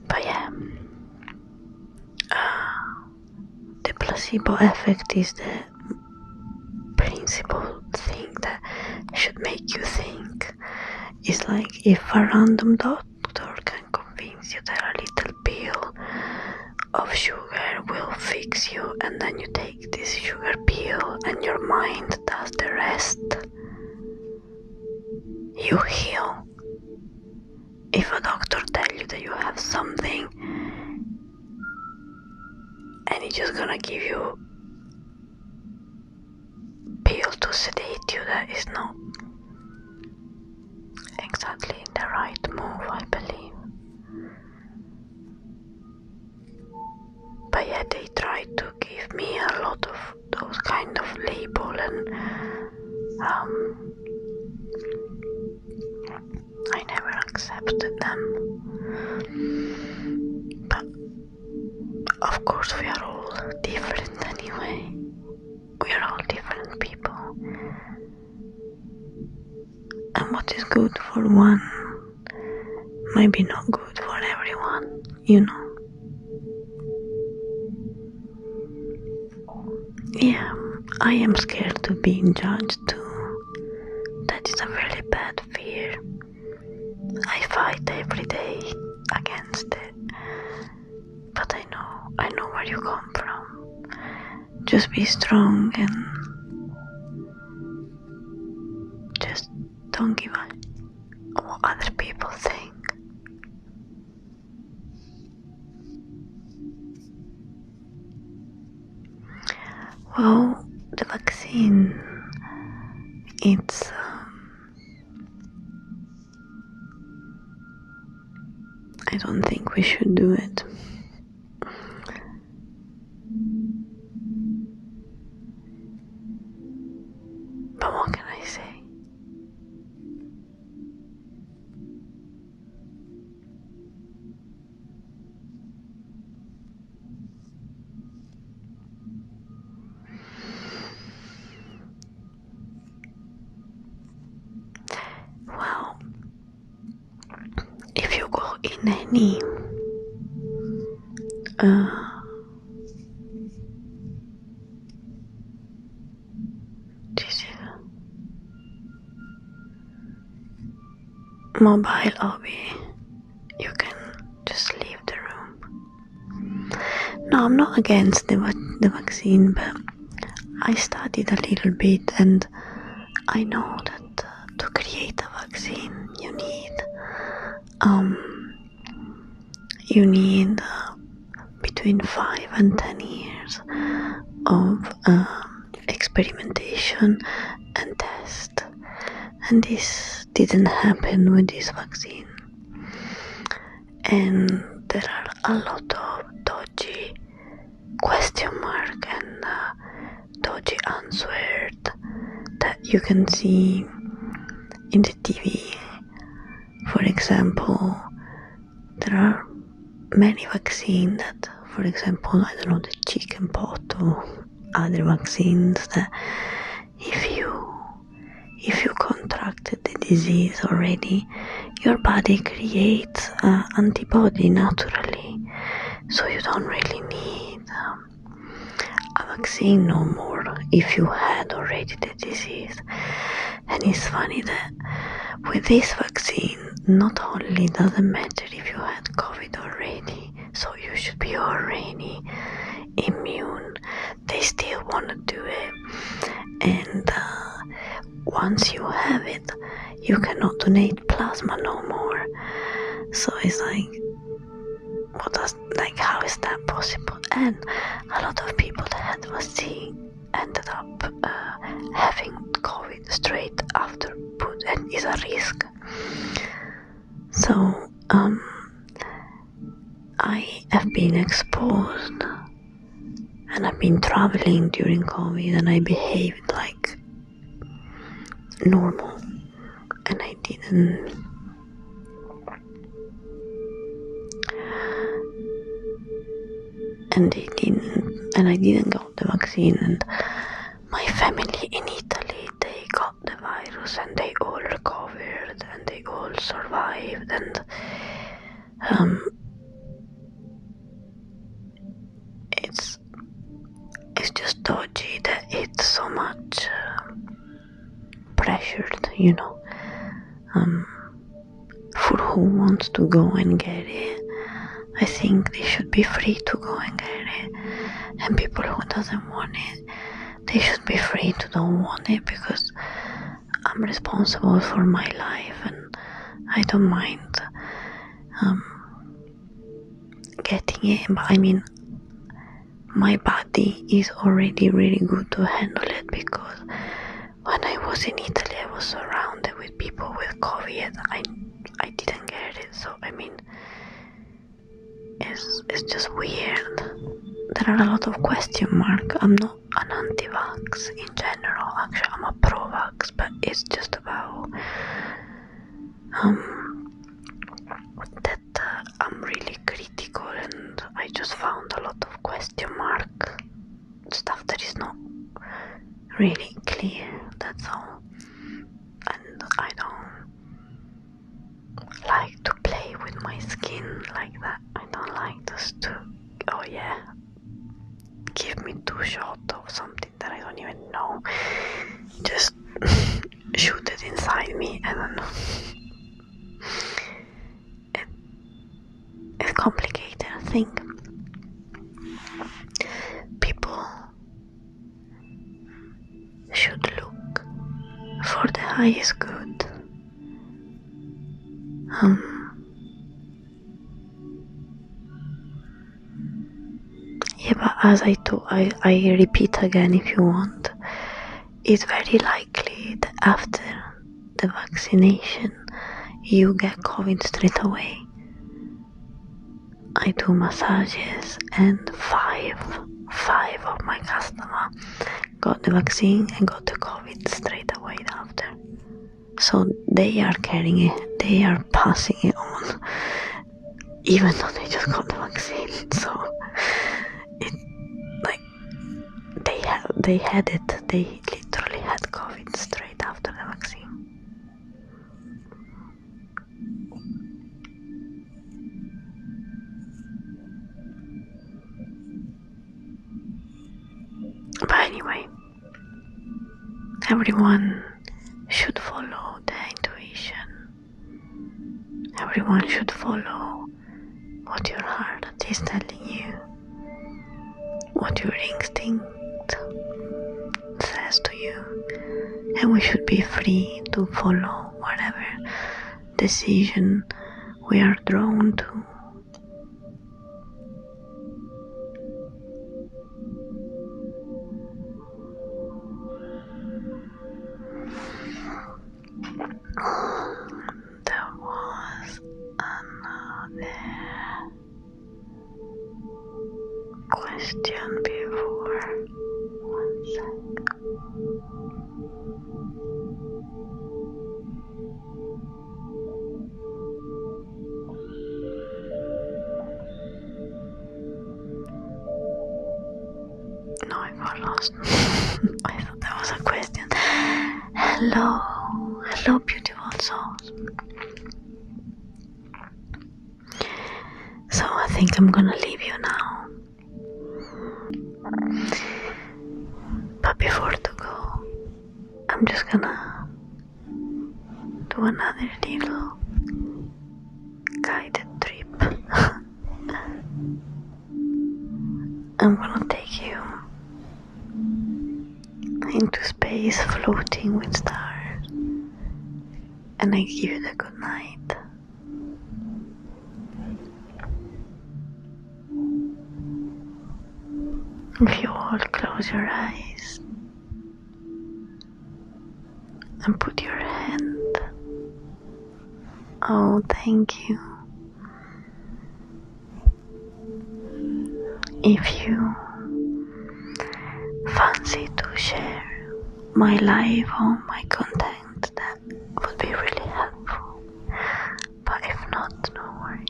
But yeah, the placebo effect is the principal thing that should make you think. It's like if a random doctor can convince you that a little pill of sugar will fix you, and then you take this sugar pill and your mind does the rest, you heal. If a doctor tells you that you have something and he's just gonna give you pill to sedate you, that is not exactly the right move, I believe. But yeah, they tried to give me a lot of those kind of label, and I never accepted them. But of course we are all different anyway. We are all different people. And what is good for one might be not good for everyone, you know. Yeah, I am scared to being judged too. That is a really bad fear. I fight every day against it. But I know where you come from. Just be strong and just don't give a what other people think. Well, the vaccine, it's I don't think we should do it. But what can I say? Well, if you go in any mobile lobby, you can just leave the room. No, I'm not against the vaccine, but I studied a little bit and I know that to create a vaccine you need between 5 and 10 years of experimentation and test, and this didn't happen with this vaccine. And there are a lot of dodgy question mark and dodgy answers that you can see in the TV. For example, there are many vaccines that, for example, I don't know, the chicken pox or other vaccines that if you contracted the disease already, your body creates antibody naturally, so you don't really need a vaccine no more if you had already the disease. And it's funny that with this vaccine, not only doesn't matter if you had COVID already, so you should be already immune, they still want to do it. And once you have it, you cannot donate plasma no more. So it's like, how is that possible? And a lot of people that had vaccine ended up having COVID straight after put, and is a risk. So I have been exposed, and I've been traveling during COVID, and I behaved like normal, and I didn't I didn't get the vaccine. And my family in Italy, they got the virus and they all recovered and they all survived. And it's just dodgy that it's so much pressured, you know, for who wants to go and get it. I think they should be free to go and get it, and people who doesn't want it, they should be free to don't want it, because I'm responsible for my life and I don't mind getting it. But I mean, my body is already really good to handle it, because when I was in Italy, I was surrounded with people with COVID. I didn't get it, so I mean, it's just weird. There are a lot of question marks. I'm not an anti-vax in general. Actually, I'm a pro-vax, but it's just about that I'm really critical, and I just found a lot of question mark stuff that is not really clear. That's all. And I don't like to play with my skin like that. I don't like just to, oh yeah, give me 2 shots of something that I don't even know. Just shoot it inside me. I don't know. It's complicated. I think people should look for the highest good. Yeah, but as I repeat again, if you want, it's very likely that after the vaccination you get COVID straight away. I do massages, and five of my customers got the vaccine and got the COVID straight away after. So they are carrying it, they are passing it on, even though they just got the vaccine. So it, like, they had it, they literally had COVID straight after the vaccine. But anyway, everyone should follow their intuition. Everyone should follow what your heart is telling you, what your instinct says to you, and we should be free to follow whatever decision we are drawn to. Hello, hello beautiful souls. So I think I'm gonna leave you now. But before to go, I'm just gonna do another little guided trip. I'm gonna take you into space floating with stars, and I give you the good night. If you all close your eyes and put your hand, oh thank you. If you fancy to share my life or my content, that would be really helpful. But if not, no worry.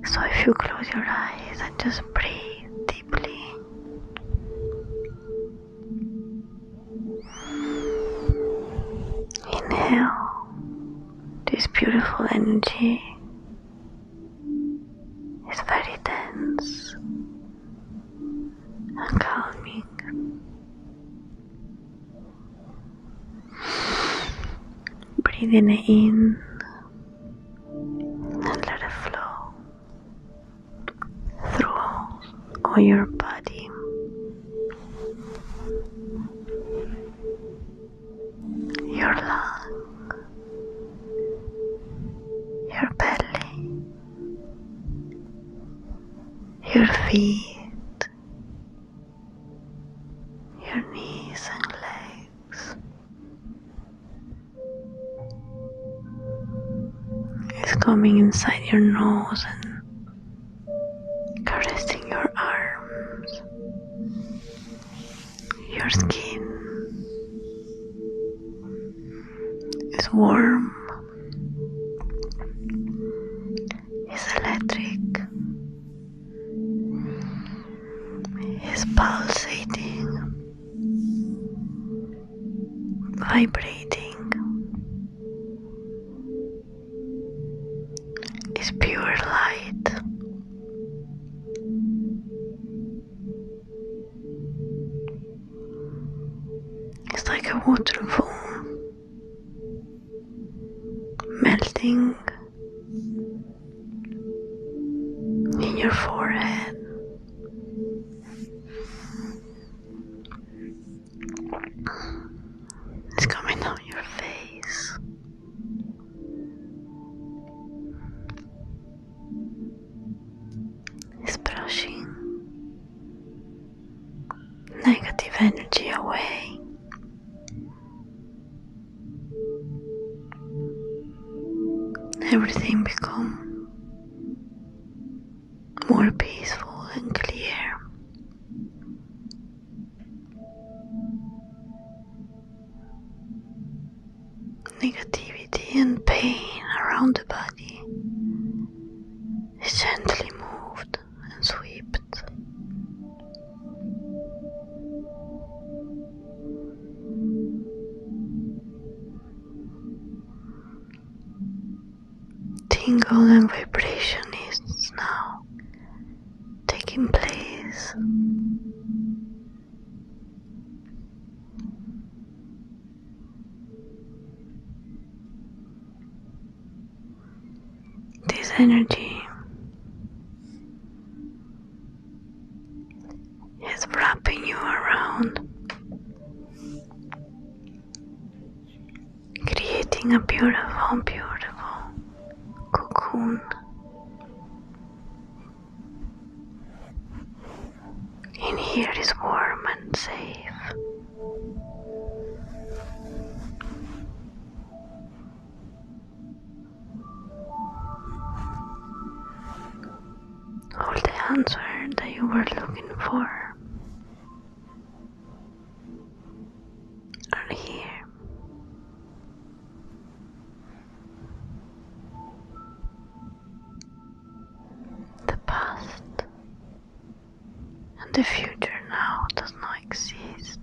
So if you close your eyes and just breathe deeply. Inhale this beautiful energy. It's very dense and calming. Breathing it in and let it flow through all your body. Your lung, your belly, your feet, your knees and legs. It's coming inside your nose and caressing your arms, your skin is warm, is electric, is pulsating, vibrating, is pure light. It's like a waterfall melting in your forehead. It's coming down your face. It's brushing negative energy away. Everything becomes more peaceful and clear. Negativity and pain around the body is gently moved and swept. Tingle and vibration is now taking place. This energy is wrapping you around, creating a beautiful, beautiful cocoon. In here is warm and safe. All the answer that you were looking for are here. The past and the future now does not exist.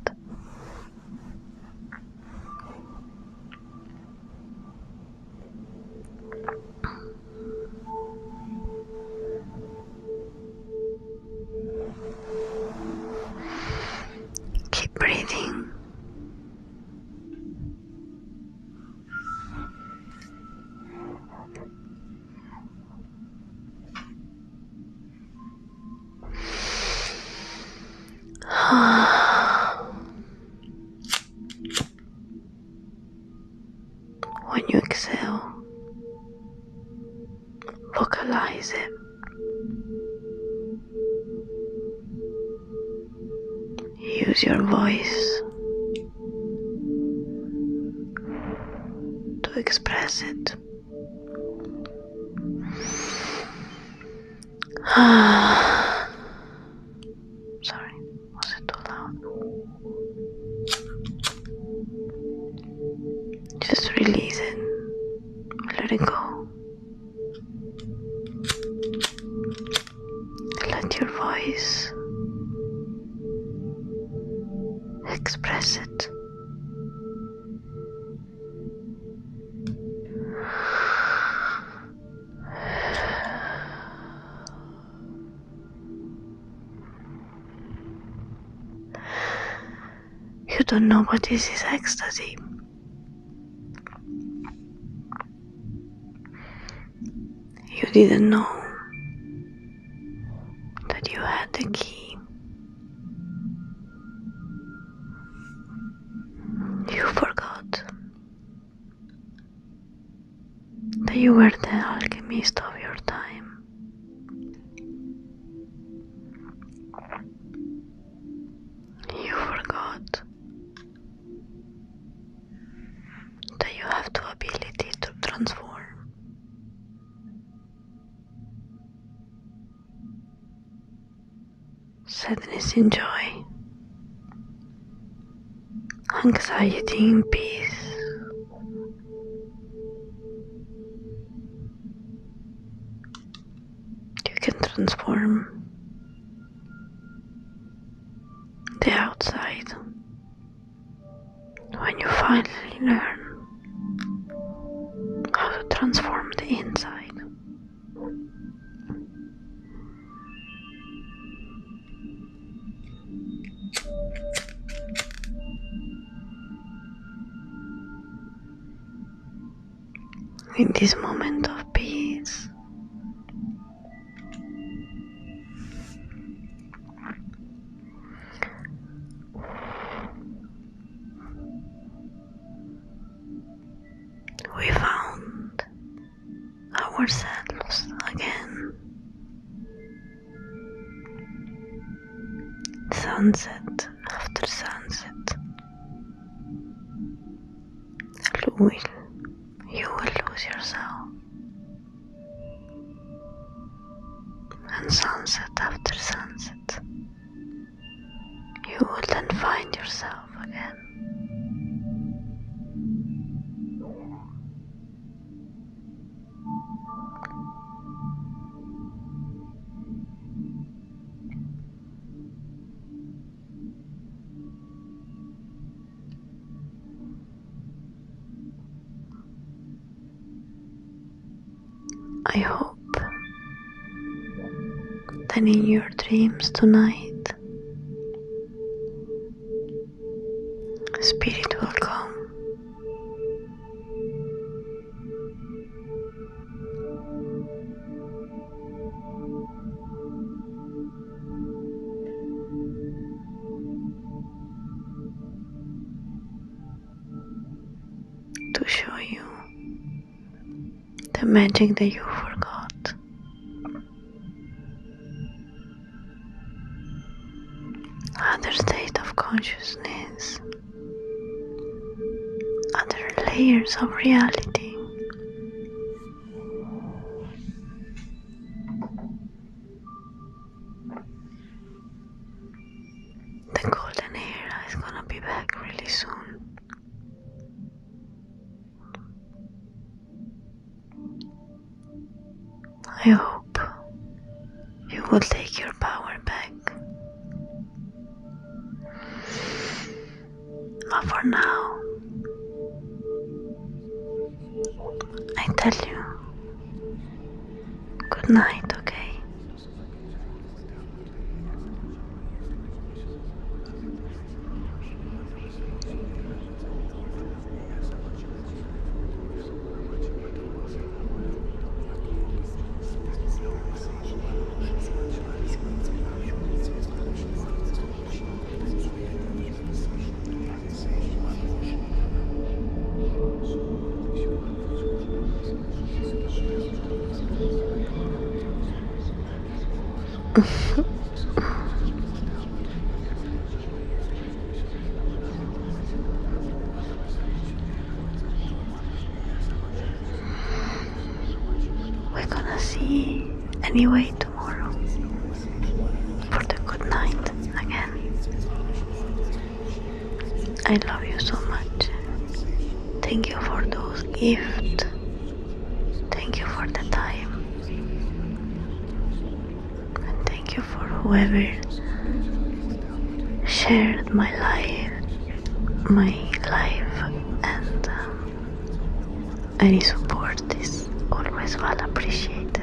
When you exhale, vocalize it. Use your voice to express it. Sorry, was it too loud? Just release it. Let it go. Let your voice express it. You don't know what this is ecstasy. You didn't know that you had the key. You forgot that you were the alchemist of your time. You forgot that you have the ability to transform. Sadness in joy, anxiety in peace. You can transform the outside when you finally learn how to transform the inside. In this moment of peace, we found ourselves again. Sunset after sunset. You will lose yourself. And sunset after sunset, you will then find yourself again. I hope that in your dreams tonight, Spirit will come to show you the magic that you forgot. Other state of consciousness, other layers of reality. The golden era is gonna be back really soon. I hope you will take your power back. But for now, I tell you, good night, okay? We're gonna see anyway tomorrow for the good night again. I love you so much. Thank you for those gifts. Thank you for the time. And thank you for whoever shared my life, and any support is always well appreciated.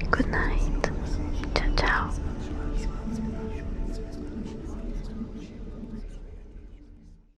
Good night.